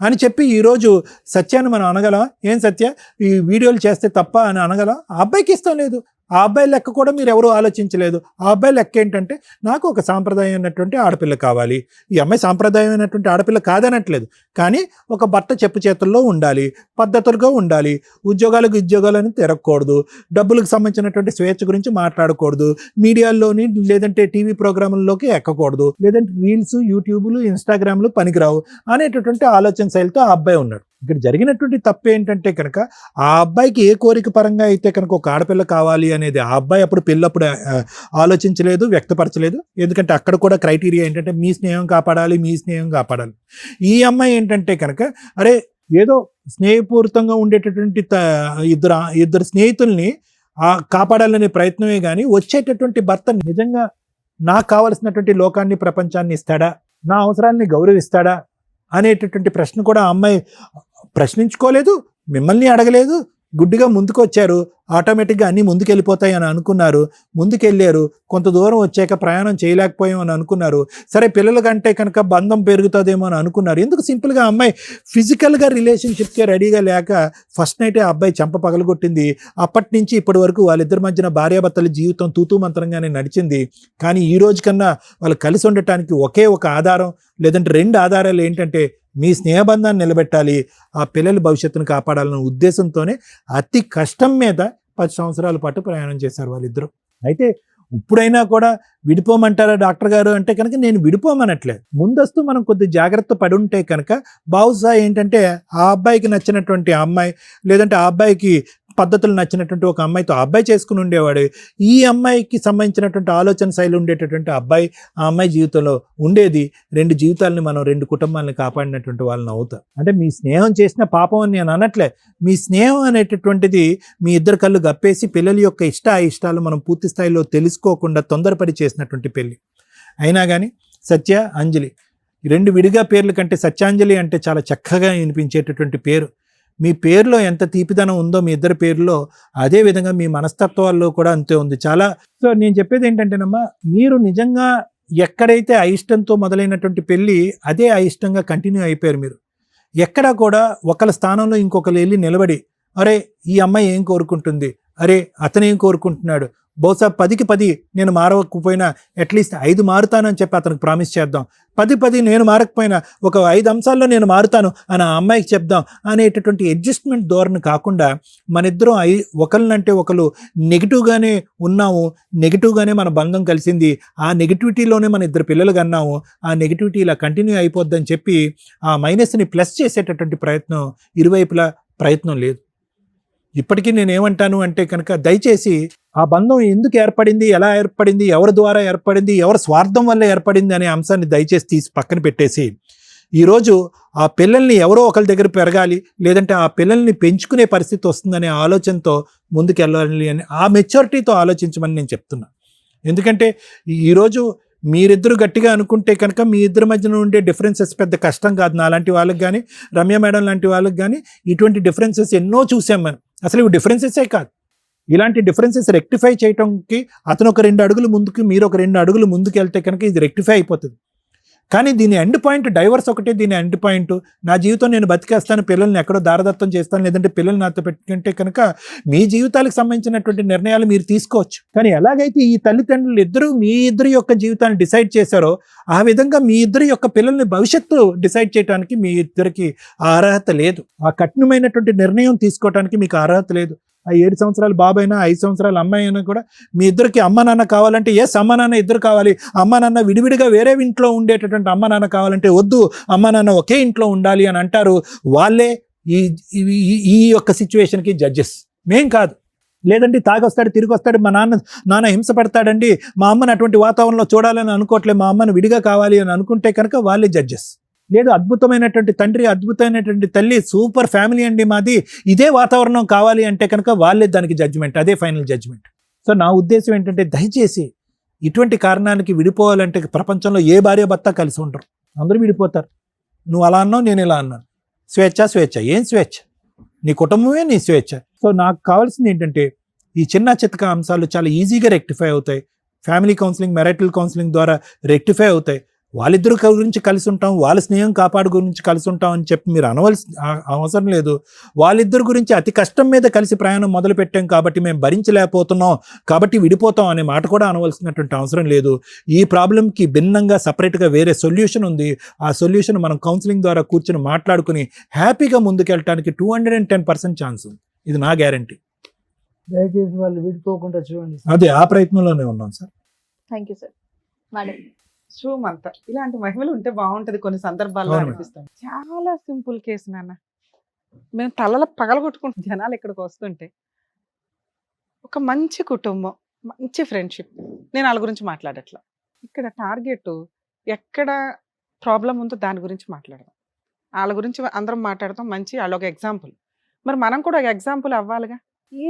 అని చెప్పి ఈరోజు సత్యాన్ని మనం అనగలం? ఏం సత్య ఈ వీడియోలు చేస్తే తప్ప అని అనగలం? ఆ అబ్బాయికి ఇష్టం లేదు. ఆ అబ్బాయి లెక్క కూడా మీరు ఎవరు ఆలోచించలేదు. ఆ అబ్బాయి లెక్క ఏంటంటే నాకు ఒక సాంప్రదాయమైనటువంటి ఆడపిల్ల కావాలి. ఈ అమ్మాయి సాంప్రదాయమైనటువంటి ఆడపిల్ల కాదనట్లేదు, కానీ ఒక భర్త చెప్పు చేతుల్లో ఉండాలి, పద్ధతులుగా ఉండాలి, ఉద్యోగాలని తిరగకూడదు, డబ్బులకు సంబంధించినటువంటి స్వేచ్ఛ గురించి మాట్లాడకూడదు, మీడియాల్లోని లేదంటే టీవీ ప్రోగ్రాముల్లోకి ఎక్కకూడదు, లేదంటే రీల్స్, యూట్యూబ్లు, ఇన్స్టాగ్రామ్లు పనికిరావు అనేటటువంటి ఆలోచన శైలితో ఆ అబ్బాయి ఉన్నాడు. ఇక్కడ జరిగినటువంటి తప్పు ఏంటంటే కనుక ఆ అబ్బాయికి ఏ కోరిక పరంగా అయితే కనుక ఒక ఆడపిల్ల కావాలి అనేది ఆ అబ్బాయి అప్పుడు పెళ్ళప్పుడు ఆలోచించలేదు, వ్యక్తపరచలేదు. ఎందుకంటే అక్కడ కూడా క్రైటీరియా ఏంటంటే మీ స్నేహం కాపాడాలి. ఈ అమ్మాయి ఏంటంటే కనుక ఏదో స్నేహపూరితంగా ఉండేటటువంటి ఇద్దరు స్నేహితుల్ని కాపాడాలనే ప్రయత్నమే కానీ వచ్చేటటువంటి భర్త నిజంగా నాకు కావలసినటువంటి లోకాన్ని, ప్రపంచాన్ని ఇస్తాడా, నా అవసరాన్ని గౌరవిస్తాడా అనేటటువంటి ప్రశ్న కూడా ఆ అమ్మాయి ప్రశ్నించుకోలేదు, మిమ్మల్ని అడగలేదు. గుడ్డిగా ముందుకు వచ్చారు, ఆటోమేటిక్గా అన్నీ ముందుకెళ్ళిపోతాయి అని అనుకున్నారు, ముందుకెళ్ళారు. కొంత దూరం వచ్చాక ప్రయాణం చేయలేకపోయాం అని అనుకున్నారు. సరే పిల్లల కంటే కనుక బంధం పెరుగుతుందేమో అని అనుకున్నారు. ఎందుకు సింపుల్గా అమ్మాయి ఫిజికల్గా రిలేషన్షిప్కి రెడీగా లేక ఫస్ట్ నైటే ఆ అబ్బాయి చెంప పగలగొట్టింది. అప్పటి నుంచి ఇప్పటి వరకు వాళ్ళిద్దరి మధ్యన భార్యాభర్తల జీవితం తూతూ మంత్రంగానే నడిచింది. కానీ ఈ రోజు కన్నా వాళ్ళు కలిసి ఉండటానికి ఒకే ఒక ఆధారం, లేదంటే 2 ఆధారాలు ఏంటంటే మీ స్నేహబంధాన్ని నిలబెట్టాలి, ఆ పిల్లల భవిష్యత్తును కాపాడాలన్న ఉద్దేశంతోనే అతి కష్టం మీద 10 సంవత్సరాల పాటు ప్రయాణం చేశారు వాళ్ళిద్దరూ. అయితే ఇప్పుడైనా కూడా విడిపోమంటారా డాక్టర్ గారు అంటే కనుక నేను విడిపోమనట్లేదు. ముందస్తు మనం కొద్ది జాగ్రత్త పడి ఉంటే కనుక బహుశా ఏంటంటే ఆ అబ్బాయికి నచ్చినటువంటి అమ్మాయి, లేదంటే ఆ అబ్బాయికి పద్ధతులు నచ్చినటువంటి ఒక అమ్మాయితో ఆ అబ్బాయి చేసుకుని ఉండేవాడు. ఈ అమ్మాయికి సంబంధించినటువంటి ఆలోచన శైలి ఉండేటటువంటి అబ్బాయి ఆ అమ్మాయి జీవితంలో ఉండేది. 2 జీవితాలని మనం 2 కుటుంబాలను కాపాడినటువంటి వాళ్ళని అవుతాం. అంటే మీ స్నేహం చేసిన పాపం అని నేను అనట్లే. మీ స్నేహం అనేటటువంటిది మీ ఇద్దరు కళ్ళు గప్పేసి పిల్లల యొక్క ఇష్టాలు మనం పూర్తి స్థాయిలో తెలుసుకోకుండా తొందరపడి చేసినటువంటి పెళ్ళి. అయినా కానీ సత్య, అంజలి 2 విడిగా పేర్ల కంటే సత్యాంజలి అంటే చాలా చక్కగా వినిపించేటటువంటి పేరు. మీ పేరులో ఎంత తీపిదనం ఉందో మీ ఇద్దరి పేరులో, అదే విధంగా మీ మనస్తత్వాల్లో కూడా అంతే ఉంది చాలా. సో నేను చెప్పేది ఏంటంటేనమ్మా, మీరు నిజంగా ఎక్కడైతే అయిష్టంతో మొదలైనటువంటి పెళ్ళి అదే అయిష్టంగా కంటిన్యూ అయిపోయారు. మీరు ఎక్కడా కూడా ఒకళ్ళ స్థానంలో ఇంకొకరు వెళ్ళి నిలబడి ఈ అమ్మాయి ఏం కోరుకుంటుంది, అతనేం కోరుకుంటున్నాడు, బహుశా 10కి 10 నేను మారకపోయినా అట్లీస్ట్ 5 మారుతానని చెప్పి అతనికి ప్రామిస్ చేద్దాం. 10 నేను మారకపోయినా ఒక 5 అంశాల్లో నేను మారుతాను అని ఆ అమ్మాయికి చెప్దాం అనేటటువంటి అడ్జస్ట్మెంట్ ధోరణి కాకుండా మనిద్దరం ఒకళ్ళనంటే ఒకళ్ళు నెగిటివ్గానే ఉన్నాము, నెగిటివ్గానే మన బంధం కలిసింది, ఆ నెగిటివిటీలోనే మన 2 పిల్లలు కన్నాము, ఆ నెగిటివిటీ ఇలా కంటిన్యూ అయిపోద్దని చెప్పి ఆ మైనస్ని ప్లస్ చేసేటటువంటి ప్రయత్నం ఇరువైపులా ప్రయత్నం లేదు. ఇప్పటికీ నేనేమంటాను అంటే కనుక దయచేసి ఆ బంధం ఎందుకు ఏర్పడింది, ఎలా ఏర్పడింది, ఎవరి ద్వారా ఏర్పడింది, ఎవరి స్వార్థం వల్ల ఏర్పడింది అనే అంశాన్ని దయచేసి తీసి పక్కన పెట్టేసి ఈరోజు ఆ పిల్లల్ని ఎవరో ఒకరి దగ్గర పెరగాలి, లేదంటే ఆ పిల్లల్ని పెంచుకునే పరిస్థితి వస్తుందనే ఆలోచనతో ముందుకెళ్ళాలి అని ఆ మెచ్యూరిటీతో ఆలోచించమని నేను చెప్తున్నా. ఎందుకంటే ఈరోజు మీరిద్దరు గట్టిగా అనుకుంటే కనుక మీ ఇద్దరి మధ్యన ఉండే డిఫరెన్సెస్ పెద్ద కష్టం కాదు. నా లాంటి వాళ్ళకి కానీ, రమ్య మేడం లాంటి వాళ్ళకి కానీ ఇటువంటి డిఫరెన్సెస్ ఎన్నో చూసాం మనం. అసలు ఇవి డిఫరెన్సెసే కాదు, ఇలాంటి డిఫరెన్సెస్ రెక్టిఫై చేయడానికి అతను ఒక 2 అడుగులు ముందుకు, మీరు ఒక 2 అడుగులు ముందుకు వెళ్తే కనుక ఇది రెక్టిఫై అయిపోతుంది. కానీ దీని ఎండ్ పాయింట్, డైవర్స్ ఒకటే దీని ఎండ్ పాయింట్. నా జీవితం నేను బతికేస్తాను, పిల్లల్ని ఎక్కడో దారదత్తం చేస్తాను, లేదంటే పిల్లల్ని నాతో పెట్టుకుంటే కనుక మీ జీవితాలకు సంబంధించినటువంటి నిర్ణయాలు మీరు తీసుకోవచ్చు. కానీ ఎలాగైతే ఈ తల్లిదండ్రులు ఇద్దరు మీ ఇద్దరి యొక్క జీవితాన్ని డిసైడ్ చేశారో ఆ విధంగా మీ ఇద్దరి యొక్క పిల్లల్ని భవిష్యత్తు డిసైడ్ చేయడానికి మీ ఇద్దరికి ఆ అర్హత లేదు. ఆ కఠినమైనటువంటి నిర్ణయం తీసుకోవడానికి మీకు అర్హత లేదు. ఆ 7 సంవత్సరాల బాబు అయినా 5 సంవత్సరాల అమ్మాయి అయినా కూడా మీ ఇద్దరికి అమ్మ నాన్న కావాలంటే అమ్మ నాన్న ఇద్దరు కావాలి. అమ్మ నాన్న విడివిడిగా వేరే ఇంట్లో ఉండేటటువంటి అమ్మ నాన్న కావాలంటే వద్దు, అమ్మ నాన్న ఒకే ఇంట్లో ఉండాలి అని అంటారు. వాళ్ళే ఈ యొక్క సిచ్యువేషన్కి జడ్జెస్, మేం కాదు. లేదంటే తాగొస్తాడు, తిరిగి వస్తాడు, మా నాన్న హింస పెడతాడండి, మా అమ్మని అటువంటి వాతావరణంలో చూడాలని అనుకోవట్లేదు, మా అమ్మని విడిగా కావాలి అని అనుకుంటే కనుక వాళ్ళే జడ్జెస్. లేదు అద్భుతమైనటువంటి తండ్రి, అద్భుతమైనటువంటి తల్లి, సూపర్ ఫ్యామిలీ అండి మాది, ఇదే వాతావరణం కావాలి అంటే కనుక వాళ్ళే దానికి జడ్జిమెంట్, అదే ఫైనల్ జడ్జిమెంట్. సో నా ఉద్దేశం ఏంటంటే దయచేసి ఇటువంటి కారణానికి విడిపోవాలంటే ప్రపంచంలో ఏ భార్య భర్త కలిసి ఉండరు, అందరూ విడిపోతారు. నువ్వు అలా అన్నావు, నేను ఇలా అన్నాను. స్వేచ్ఛ ఏం స్వేచ్ఛ? నీ కుటుంబమే నీ స్వేచ్ఛ. సో నాకు కావాల్సింది ఏంటంటే ఈ చిన్న చితక అంశాలు చాలా ఈజీగా రెక్టిఫై అవుతాయి. ఫ్యామిలీ కౌన్సిలింగ్, మ్యారిటల్ కౌన్సిలింగ్ ద్వారా రెక్టిఫై అవుతాయి. వాళ్ళిద్దరు గురించి కలిసి ఉంటాం, వాళ్ళ స్నేహం కాపాడు గురించి కలిసి ఉంటాం అని చెప్పి మీరు అవసరం లేదు. వాళ్ళిద్దరు గురించి అతి కష్టం మీద కలిసి ప్రయాణం మొదలు పెట్టాం కాబట్టి మేము భరించలేకపోతున్నాం కాబట్టి విడిపోతాం అనే మాట కూడా అనవలసినటువంటి అవసరం లేదు. ఈ ప్రాబ్లంకి భిన్నంగా సపరేట్గా వేరే సొల్యూషన్ ఉంది. ఆ సొల్యూషన్ మనం కౌన్సిలింగ్ ద్వారా కూర్చొని మాట్లాడుకుని హ్యాపీగా ముందుకెళ్ళటానికి 210% ఛాన్స్ ఉంది. ఇది నా గ్యారంటీ. దయచేసి వాళ్ళు విడిపోకుండా చూడండి. అదే ఆ ప్రయత్నంలోనే ఉన్నాం sir. Thank you sir. Madam, అంతా ఇలాంటి మహిళలు ఉంటే బాగుంటది కొన్ని సందర్భాల్లో అవును. అనిపిస్తుంది. చాలా సింపుల్ కేసు నాన్న. మేము తలలో పగలగొట్టుకుంటున్న జనాలు ఇక్కడికి వస్తుంటే ఒక మంచి కుటుంబం, మంచి ఫ్రెండ్షిప్. నేను వాళ్ళ గురించి మాట్లాడట్లా. ఇక్కడ టార్గెట్ ఎక్కడ ప్రాబ్లం ఉందో దాని గురించి మాట్లాడదాం. వాళ్ళ గురించి అందరం మాట్లాడతాం. మంచి వాళ్ళు ఒక ఎగ్జాంపుల్. మరి మనం కూడా ఒక ఎగ్జాంపుల్ అవ్వాలిగా.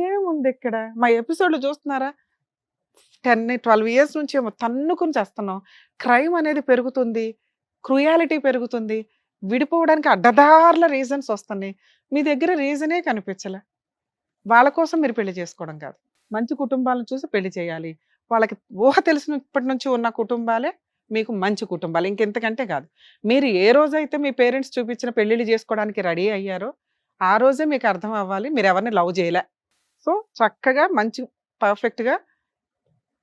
ఏముంది ఇక్కడ? మా ఎపిసోడ్లు చూస్తున్నారా? 10-12 ఇయర్స్ నుంచి ఏమో తన్నుకుని చేస్తున్నాం. క్రైమ్ అనేది పెరుగుతుంది, క్రూయాలిటీ పెరుగుతుంది, విడిపోవడానికి అడ్డదారుల రీజన్స్ వస్తున్నాయి. మీ దగ్గర రీజనే కనిపించలే. వాళ్ళ కోసం మీరు పెళ్లి చేసుకోవడం కాదు, మంచి కుటుంబాలను చూసి పెళ్లి చేయాలి. వాళ్ళకి ఊహ తెలిసినప్పటి నుంచి ఉన్న కుటుంబాలే మీకు మంచి కుటుంబాలు, ఇంకెంతకంటే కాదు. మీరు ఏ రోజైతే మీ పేరెంట్స్ చూపించిన పెళ్లిళ్ళు చేసుకోవడానికి రెడీ అయ్యారో ఆ రోజే మీకు అర్థం అవ్వాలి మీరు ఎవరిని లవ్ చేయలే. సో చక్కగా మంచి పర్ఫెక్ట్గా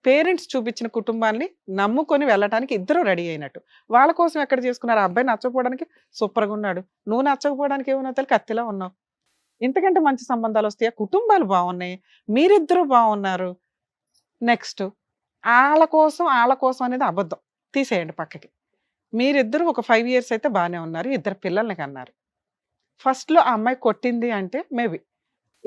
పేరెంట్స్ చూపించిన కుటుంబాన్ని నమ్ముకొని వెళ్ళటానికి ఇద్దరు రెడీ అయినట్టు. వాళ్ళ కోసం ఎక్కడ చేసుకున్నారు? ఆ అబ్బాయి నచ్చకపోవడానికి సూపర్గా ఉన్నాడు, నువ్వు నచ్చకపోవడానికి ఏమన్నా తెలియదు, కత్తిలా ఉన్నావు. ఇంతకంటే మంచి సంబంధాలు వస్తాయా? కుటుంబాలు బాగున్నాయి, మీరిద్దరూ బాగున్నారు. నెక్స్ట్ వాళ్ళ కోసం అనేది అబద్ధం, తీసేయండి పక్కకి. మీరిద్దరు ఒక 5 ఇయర్స్ అయితే బాగానే ఉన్నారు, 2 పిల్లల్ని కన్నారు. ఫస్ట్లో ఆ అమ్మాయి కొట్టింది అంటే మేబీ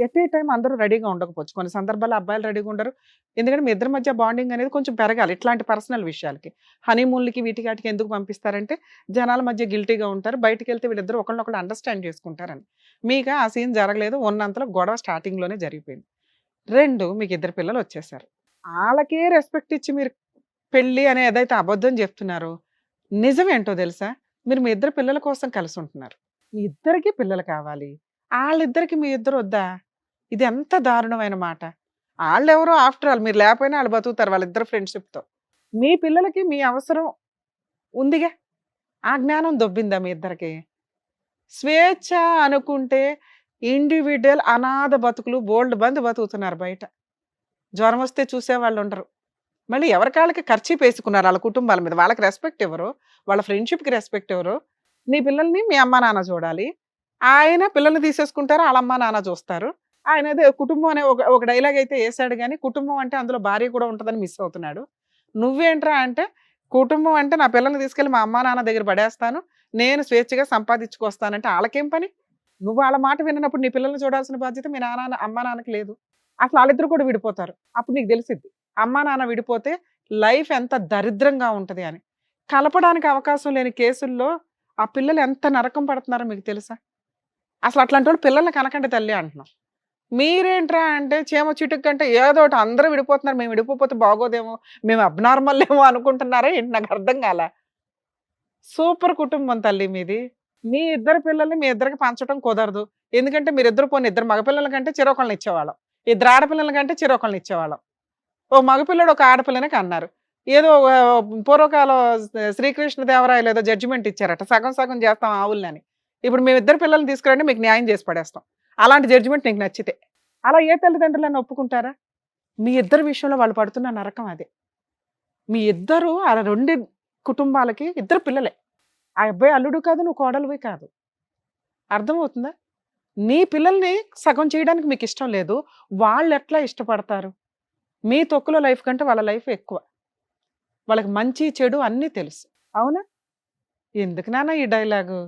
ఎట్ ఏ టైం అందరూ రెడీగా ఉండకపోవచ్చు. కొన్ని సందర్భాల్లో అబ్బాయిలు రెడీగా ఉండరు. ఎందుకంటే మీ ఇద్దరి మధ్య బాండింగ్ అనేది కొంచెం పెరగాలి. ఇట్లాంటి పర్సనల్ విషయాలకి, హనీమూన్లకి వీటికి ఎందుకు పంపిస్తారంటే జనాల మధ్య గిల్టీగా ఉంటారు, బయటికి వెళ్తే వీళ్ళిద్దరు ఒకళ్ళొకళ్ళు అండర్స్టాండ్ చేసుకుంటారని. మీకు ఆ సీన్ జరగలేదు, ఉన్నంతలో గొడవ స్టార్టింగ్లోనే జరిగిపోయింది. 2 మీకు 2 పిల్లలు వచ్చేసారు. వాళ్ళకే రెస్పెక్ట్ ఇచ్చి మీరు పెళ్ళి అనే ఏదైతే అబద్ధం చెప్తున్నారో నిజమేంటో తెలుసా? మీరు మీ 2 పిల్లల కోసం కలిసి ఉంటున్నారు, మీ ఇద్దరికి పిల్లలు కావాలి, వాళ్ళిద్దరికి మీ ఇద్దరు వద్దా? ఇది ఎంత దారుణమైన మాట. వాళ్ళెవరో ఆఫ్టర్ ఆల్ మీరు లేకపోయినా వాళ్ళు బతుకుతారు వాళ్ళిద్దరు ఫ్రెండ్షిప్తో. మీ పిల్లలకి మీ అవసరం ఉందిగా, ఆ జ్ఞానం దొబ్బిందా మీ ఇద్దరికి? స్వేచ్ఛ అనుకుంటే ఇండివిజువల్ అనాథ బతుకులు బోల్డ్ మంది బతుకుతున్నారు బయట. జ్వరం వస్తే చూసేవాళ్ళు ఉండరు. మళ్ళీ ఎవరికాళ్ళకి ఖర్చు వేసుకున్నారు వాళ్ళ కుటుంబాల మీద. వాళ్ళకి రెస్పెక్ట్ ఎవరు? వాళ్ళ ఫ్రెండ్షిప్కి రెస్పెక్ట్ ఎవరు? నీ పిల్లల్ని మీ అమ్మ నాన్న చూడాలి, ఆయన పిల్లల్ని తీసేసుకుంటారు, వాళ్ళ అమ్మ నాన్న చూస్తారు. ఆయన అదే కుటుంబం అనే ఒక డైలాగ్ అయితే వేసాడు, కానీ కుటుంబం అంటే అందులో భార్య కూడా ఉంటుందని మిస్ అవుతున్నాడు. నువ్వేంట్రా అంటే కుటుంబం అంటే నా పిల్లల్ని తీసుకెళ్ళి మా అమ్మ నాన్న దగ్గర పడేస్తాను, నేను స్వేచ్ఛగా సంపాదించుకొస్తానంటే వాళ్ళకేం పని? నువ్వు వాళ్ళ మాట విన్నప్పుడు నీ పిల్లల్ని చూడాల్సిన బాధ్యత మీ అమ్మ నాన్నకి లేదు. అసలు వాళ్ళిద్దరు కూడా విడిపోతారు. అప్పుడు నీకు తెలిసిద్ది అమ్మా నాన్న విడిపోతే లైఫ్ ఎంత దరిద్రంగా ఉంటది అని. కలపడానికి అవకాశం లేని కేసుల్లో ఆ పిల్లలు ఎంత నరకం పడుతున్నారో మీకు తెలుసా? అసలు అట్లాంటి వాళ్ళు పిల్లల్ని కనకండి తల్లి అంటున్నాం. మీరేంట్రా అంటే చీమ చిటుకు కంటే ఏదో ఒకటి అందరూ విడిపోతున్నారు, మేము విడిపోతే బాగోదేమో, మేము అబ్నార్మల్ ఏమో అనుకుంటున్నారా ఏంటి? నాకు అర్థం కాల. సూపర్ కుటుంబం తల్లి మీది. మీ ఇద్దరు పిల్లల్ని మీ ఇద్దరికి పంచడం కుదరదు. ఎందుకంటే మీరిద్దరు పోనీ ఇద్దరు మగపిల్లల కంటే చిరొకళ్ళని ఇచ్చేవాళ్ళం, ఇద్దరు ఆడపిల్లల కంటే చిరొకళ్ళని ఇచ్చేవాళ్ళం. ఓ మగపిల్లడు ఒక ఆడపిల్లని కన్నారు. ఏదో పూర్వకాలం శ్రీకృష్ణదేవరాయలు ఏదో జడ్జిమెంట్ ఇచ్చారట, సగం సగం చేస్తాం ఆవులని. ఇప్పుడు మేమిద్దరు పిల్లల్ని తీసుకురండి మీకు న్యాయం చేసి పడేస్తాం. అలాంటి జడ్జిమెంట్ నీకు నచ్చితే అలా ఏ తల్లిదండ్రులని ఒప్పుకుంటారా? మీ ఇద్దరు విషయంలో వాళ్ళు పడుతున్న నరకం అదే. మీ ఇద్దరు ఆ రెండు కుటుంబాలకి ఇద్దరు పిల్లలే. ఆ అబ్బాయి అల్లుడు కాదు, నువ్వు కోడలువి కాదు. అర్థమవుతుందా? నీ పిల్లల్ని సగం చేయడానికి మీకు ఇష్టం లేదు, వాళ్ళు ఎట్లా ఇష్టపడతారు? మీ తొక్కులో లైఫ్ కంటే వాళ్ళ లైఫ్ ఎక్కువ. వాళ్ళకి మంచి చెడు అన్నీ తెలుసు. అవునా? ఎందుకు నాన్న ఈ డైలాగు?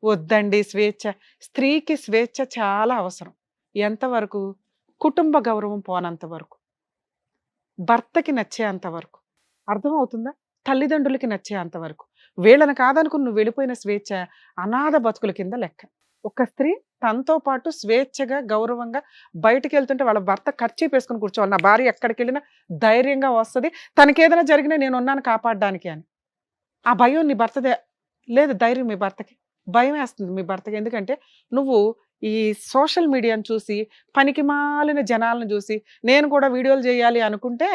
వద్దండి స్వేచ్ఛ. స్త్రీకి స్వేచ్ఛ చాలా అవసరం. ఎంతవరకు? కుటుంబ గౌరవం పోనంత వరకు, భర్తకి నచ్చేంత వరకు. అర్థమవుతుందా? తల్లిదండ్రులకి నచ్చేంత వరకు. వీళ్ళని కాదనుకుని నువ్వు వెళ్ళిపోయిన స్వేచ్ఛ అనాథ బతుకుల కింద లెక్క. ఒక స్త్రీ తనతో పాటు స్వేచ్ఛగా గౌరవంగా బయటికి వెళ్తుంటే వాళ్ళ భర్త ఖర్చు వేసుకుని కూర్చోవాలి. నా భార్య ఎక్కడికి వెళ్ళినా ధైర్యంగా వస్తుంది, తనకేదైనా జరిగినా నేను ఉన్నాను కాపాడడానికి అని. ఆ భయం నీ భర్తదే లేదు, ధైర్యం మీ భర్తకి. భయం వేస్తుంది మీ భర్తకి. ఎందుకంటే నువ్వు ఈ సోషల్ మీడియాను చూసి పనికి మాలిన జనాలను చూసి నేను కూడా వీడియోలు చేయాలి అనుకుంటే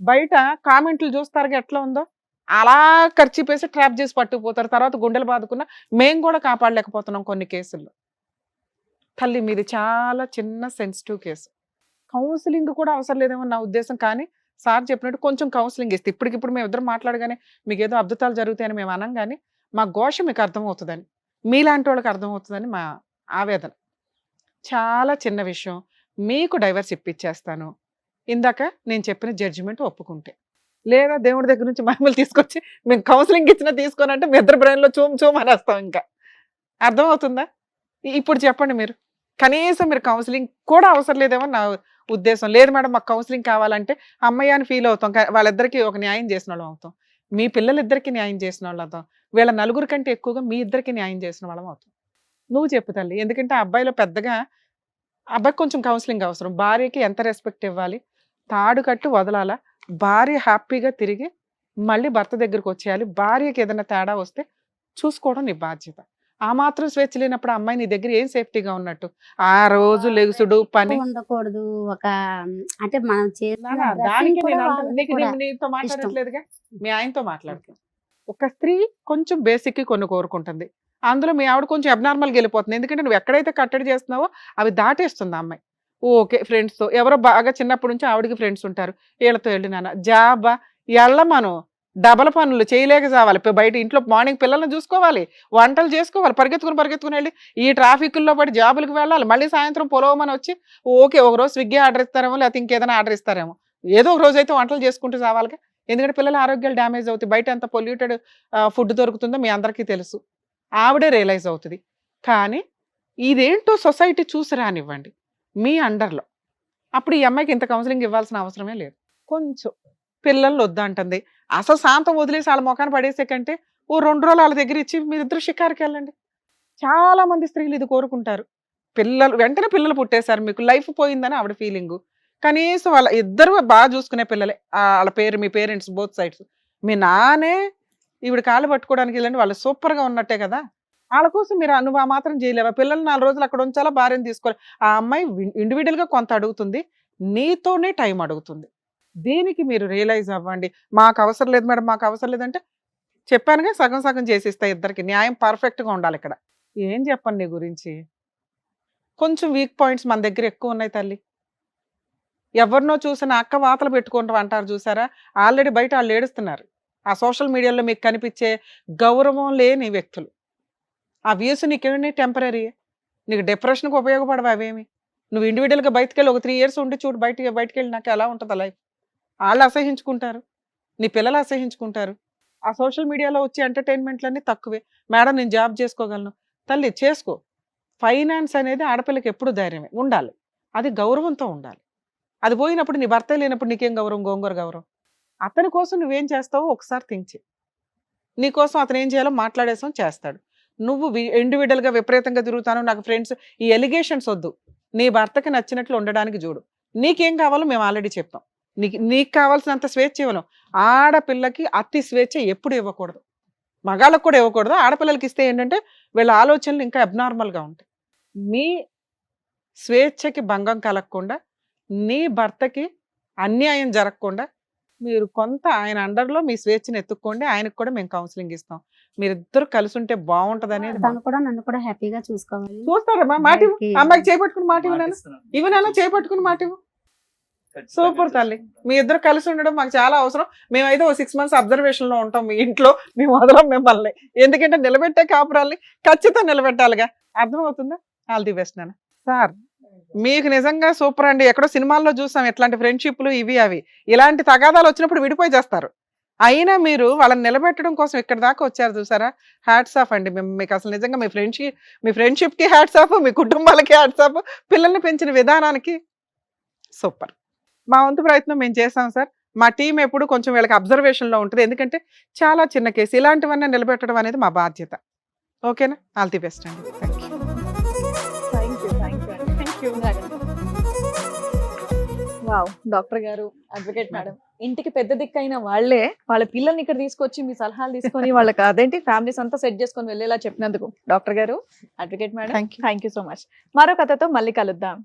బయట కామెంట్లు చూస్తారుగా ఎట్లా ఉందో, అలా ఖర్చు పేసి ట్రాప్ చేసి పట్టుకుపోతారు. తర్వాత గుండెలు బాదుకున్నా మేము కూడా కాపాడలేకపోతున్నాం కొన్ని కేసుల్లో. తల్లి మీది చాలా చిన్న సెన్సిటివ్ కేసు. కౌన్సిలింగ్ కూడా అవసరం లేదేమో నా ఉద్దేశం. కానీ సార్ చెప్పినట్టు కొంచెం కౌన్సిలింగ్ ఇస్తే ఇప్పటికిప్పుడు మేము ఇద్దరు మాట్లాడగానే మీకు ఏదో అద్భుతాలు జరుగుతాయని మేము అనం, కానీ మా ఘోష మీకు అర్థమవుతుందని, మీలాంటి వాళ్ళకి అర్థమవుతుందని మా ఆవేదన. చాలా చిన్న విషయం, మీకు డైవర్స్ ఇప్పించేస్తాను ఇందాక నేను చెప్పిన జడ్జిమెంట్ ఒప్పుకుంటే. లేదా దేవుడి దగ్గర నుంచి మహిమలు తీసుకొచ్చి మేము కౌన్సిలింగ్ ఇచ్చినా తీసుకోనంటే మీ ఇద్దరు బ్రెయిన్లో చూమ్ అనేస్తాం. ఇంకా అర్థమవుతుందా? ఇప్పుడు చెప్పండి మీరు. కనీసం మీరు కౌన్సిలింగ్ కూడా అవసరం లేదేమో నా ఉద్దేశం. లేదు మేడం మాకు కౌన్సిలింగ్ కావాలంటే అమ్మయ్య అని ఫీల్ అవుతాం, వాళ్ళిద్దరికి ఒక న్యాయం చేసిన వాళ్ళం అవుతాం, మీ పిల్లలిద్దరికి న్యాయం చేసిన వాళ్ళు అవుతాం, వీళ్ళ నలుగురు కంటే ఎక్కువగా మీ ఇద్దరికి న్యాయం చేసిన వాళ్ళం అవుతాం. నువ్వు చెప్పు తల్లి. ఎందుకంటే ఆ అబ్బాయిలో పెద్దగా, అబ్బాయికి కొంచెం కౌన్సిలింగ్ అవసరం. భార్యకి ఎంత రెస్పెక్ట్ ఇవ్వాలి, తాడు కట్టి వదలాలా, భార్య హ్యాపీగా తిరిగి మళ్ళీ భర్త దగ్గరకు వచ్చేయాలి. భార్యకి ఏదైనా తేడా వస్తే చూసుకోవడం నీ బాధ్యత. ఆ మాత్రం స్వేచ్ఛ లేనప్పుడు ఆ అమ్మాయి నీ దగ్గర ఏం సేఫ్టీగా ఉన్నట్టు? ఆ రోజు లెగుసుడు పని ఉండకూడదు. ఒక అంటే మనం నానా, దానికి నేను నీతో మాట్లాడట్లేదుగా, మీ ఆయనతో మాట్లాడుతుంది. ఒక స్త్రీ కొంచెం బేసిక్ కొన్ని కోరుకుంటుంది, అందులో మీ ఆవిడ కొంచెం అబ్నార్మల్గా వెళ్ళిపోతుంది. ఎందుకంటే నువ్వు ఎక్కడైతే కట్టడి చేస్తున్నావో అవి దాటేస్తుంది ఆ అమ్మాయి. ఓకే ఫ్రెండ్స్తో ఎవరో బాగా చిన్నప్పటి నుంచి ఆవిడకి ఫ్రెండ్స్ ఉంటారు, వీళ్ళతో వెళ్ళి నాన్న జాబా మనం డబల్ పనులు చేయలేక చావాలి. బయట ఇంట్లో మార్నింగ్ పిల్లల్ని చూసుకోవాలి, వంటలు చేసుకోవాలి, పరిగెత్తుకుని వెళ్ళి ఈ ట్రాఫిక్లో పడి జాబులకు వెళ్ళాలి, మళ్ళీ సాయంత్రం పొలవమని వచ్చి ఓకే ఒకరోజు స్విగ్గీ ఆర్డర్ ఇస్తారేమో, లేకపోతే ఇంకేదైనా ఆర్డర్ ఇస్తారేమో, ఏదో ఒక రోజు అయితే వంటలు చేసుకుంటూ చావాలిగా. ఎందుకంటే పిల్లల ఆరోగ్యాలు డ్యామేజ్ అవుతాయి. బయట ఎంత పొల్యూటెడ్ ఫుడ్ దొరుకుతుందో మీ అందరికీ తెలుసు, ఆవిడే రియలైజ్ అవుతుంది. కానీ ఇదేంటో సొసైటీ చూసి రానివ్వండి మీ అండర్లో. అప్పుడు ఈ అమ్మాయికి ఇంత కౌన్సిలింగ్ ఇవ్వాల్సిన అవసరమే లేదు. కొంచెం పిల్లల్ని వద్దంటుంది, అసలు శాంతం వదిలేసి వాళ్ళ మొఖాన్ని పడేసే కంటే ఓ 2 రోజులు వాళ్ళ దగ్గర ఇచ్చి మీరిద్దరు షికారుకి వెళ్ళండి. చాలా మంది స్త్రీలు ఇది కోరుకుంటారు. వెంటనే పిల్లలు పుట్టేశారు, మీకు లైఫ్ పోయిందని ఆవిడ ఫీలింగు. కనీసం వాళ్ళ ఇద్దరు బాగా చూసుకునే పిల్లలే, వాళ్ళ మీ పేరెంట్స్ బోత్ సైడ్స్. మీ నానే ఈవిడ కాళ్ళు పట్టుకోవడానికి వెళ్ళండి, వాళ్ళు సూపర్గా ఉన్నట్టే కదా. వాళ్ళ కోసం నువ్వు ఆ మాత్రం చేయలేవా? పిల్లలు 4 రోజులు అక్కడ ఉంచాలా, భార్యను తీసుకోవాలి. ఆ అమ్మాయి ఇండివిజువల్గా కొంత అడుగుతుంది, నీతోనే టైం అడుగుతుంది. దీనికి మీరు రియలైజ్ అవ్వండి. మాకు అవసరం లేదు మేడం, మాకు అవసరం లేదంటే చెప్పానుగా సగం సగం చేసిస్తా. ఇద్దరికి న్యాయం పర్ఫెక్ట్గా ఉండాలి. ఇక్కడ ఏం చెప్పండి నీ గురించి? కొంచెం వీక్ పాయింట్స్ మన దగ్గర ఎక్కువ ఉన్నాయి తల్లి. ఎవరినో చూసిన అక్క వాతలు పెట్టుకుంటాం అంటారు చూసారా, ఆల్రెడీ బయట వాళ్ళు ఏడుస్తున్నారు. ఆ సోషల్ మీడియాలో మీకు కనిపించే గౌరవం లేని వ్యక్తులు. ఆ వ్యూస్ నీకేమి టెంపరీ, నీకు డిప్రెషన్కి ఉపయోగపడవు అవేమి. నువ్వు ఇండివిజువల్గా బయటకు వెళ్ళి ఒక 3 years ఉండి చూడు, బయటికి వెళ్ళి నాకు ఎలా ఉంటుంది లైఫ్. వాళ్ళు అసహించుకుంటారు, నీ పిల్లలు అసహించుకుంటారు. ఆ సోషల్ మీడియాలో వచ్చే ఎంటర్టైన్మెంట్లన్నీ తక్కువే. మేడం నేను జాబ్ చేసుకోగలను, తల్లి చేసుకో. ఫైనాన్స్ అనేది ఆడపిల్లకి ఎప్పుడు ధైర్యమే ఉండాలి, అది గౌరవంతో ఉండాలి. అది పోయినప్పుడు నీ భర్త లేనప్పుడు నీకేం గౌరవం, గోంగూర గౌరవం. అతని కోసం నువ్వేం చేస్తావో ఒకసారి థింక్ చేయి. నీ కోసం అతను ఏం చేయాలో మాట్లాడేసాం చేస్తాడు. నువ్వు ఇండివిజువల్గా విపరీతంగా తిరుగుతాను, నాకు ఫ్రెండ్స్, ఈ ఎలిగేషన్స్ వద్దు. నీ భర్తకి నచ్చినట్లు ఉండడానికి చూడు. నీకేం కావాలో మేము ఆల్రెడీ చెప్పాం. నీకు కావాల్సినంత స్వేచ్ఛ ఇవ్వను. ఆడపిల్లకి అతి స్వేచ్ఛ ఎప్పుడు ఇవ్వకూడదు, మగాళ్ళకు కూడా ఇవ్వకూడదు. ఆడపిల్లలకి ఇస్తే ఏంటంటే వీళ్ళ ఆలోచనలు ఇంకా అబ్నార్మల్గా ఉంటాయి. మీ స్వేచ్ఛకి భంగం కలగకుండా, నీ భర్తకి అన్యాయం జరగకుండా మీరు కొంత ఆయన అండర్లో మీ స్వేచ్ఛను ఎత్తుక్కోండి. ఆయనకు కూడా మేము కౌన్సిలింగ్ ఇస్తాం. మీరిద్దరు కలిసి ఉంటే బాగుంటది అనేది. తను కూడా నన్ను కూడా హ్యాపీగా చూసుకోవాలి. చూస్తారమ్మా, మాట ఇవ్వు. అమ్మాయికి చేపట్టుకుని మాట ఇవ్వు. ఇవి నాన్న చేపట్టుకుని మాట ఇవ్వు. సూపర్ తల్లి, మీ ఇద్దరు కలిసి ఉండడం మాకు చాలా అవసరం. మేమైతే ఓ 6 months అబ్జర్వేషన్ లో ఉంటాం మీ ఇంట్లో. మేము వదలం మిమ్మల్ని, ఎందుకంటే నిలబెట్టే కాపురాల్ని ఖచ్చితంగా నిలబెట్టాలిగా. అర్థమవుతుందా? ఆల్ ది బెస్ట్ నాన్న. సార్ మీకు నిజంగా సూపర్ అండి. ఎక్కడో సినిమాల్లో చూసాం ఇట్లాంటి ఫ్రెండ్షిప్లు ఇవి అవి. ఇలాంటి తగాదాలు వచ్చినప్పుడు విడిపోయి చేస్తారు. అయినా మీరు వాళ్ళని నిలబెట్టడం కోసం ఇక్కడ దాకా వచ్చారు చూసారా. హ్యాట్స్ ఆఫ్ అండి. మీకు అసలు నిజంగా మీ ఫ్రెండ్షిప్కి హ్యాట్స్ ఆఫ్, మీ కుటుంబాలకి హ్యాట్స్ ఆఫ్, పిల్లల్ని పెంచిన విధానానికి సూపర్. మా వంతు ప్రయత్నం మేము చేసాం సార్. మా టీం ఎప్పుడు కొంచెం వీళ్ళకి అబ్జర్వేషన్లో ఉంటుంది, ఎందుకంటే చాలా చిన్న కేసు. ఇలాంటివన్నీ నిలబెట్టడం అనేది మా బాధ్యత. ఓకేనా? ఆల్ ది బెస్ట్ అండి. Thank you. వావ్, డాక్టర్ గారు, అడ్వకేట్ మేడం, ఇంటికి పెద్ద దిక్కైన వాళ్ళే వాళ్ళ పిల్లల్ని ఇక్కడ తీసుకొచ్చి మీ సలహాలు తీసుకొని వాళ్ళకి అదేంటి ఫ్యామిలీస్ అంతా సెట్ చేసుకొని వెళ్ళేలా చెప్పినందుకు డాక్టర్ గారు, advocate madam, thank you so much. మరో కథతో మళ్ళీ కలుద్దాం.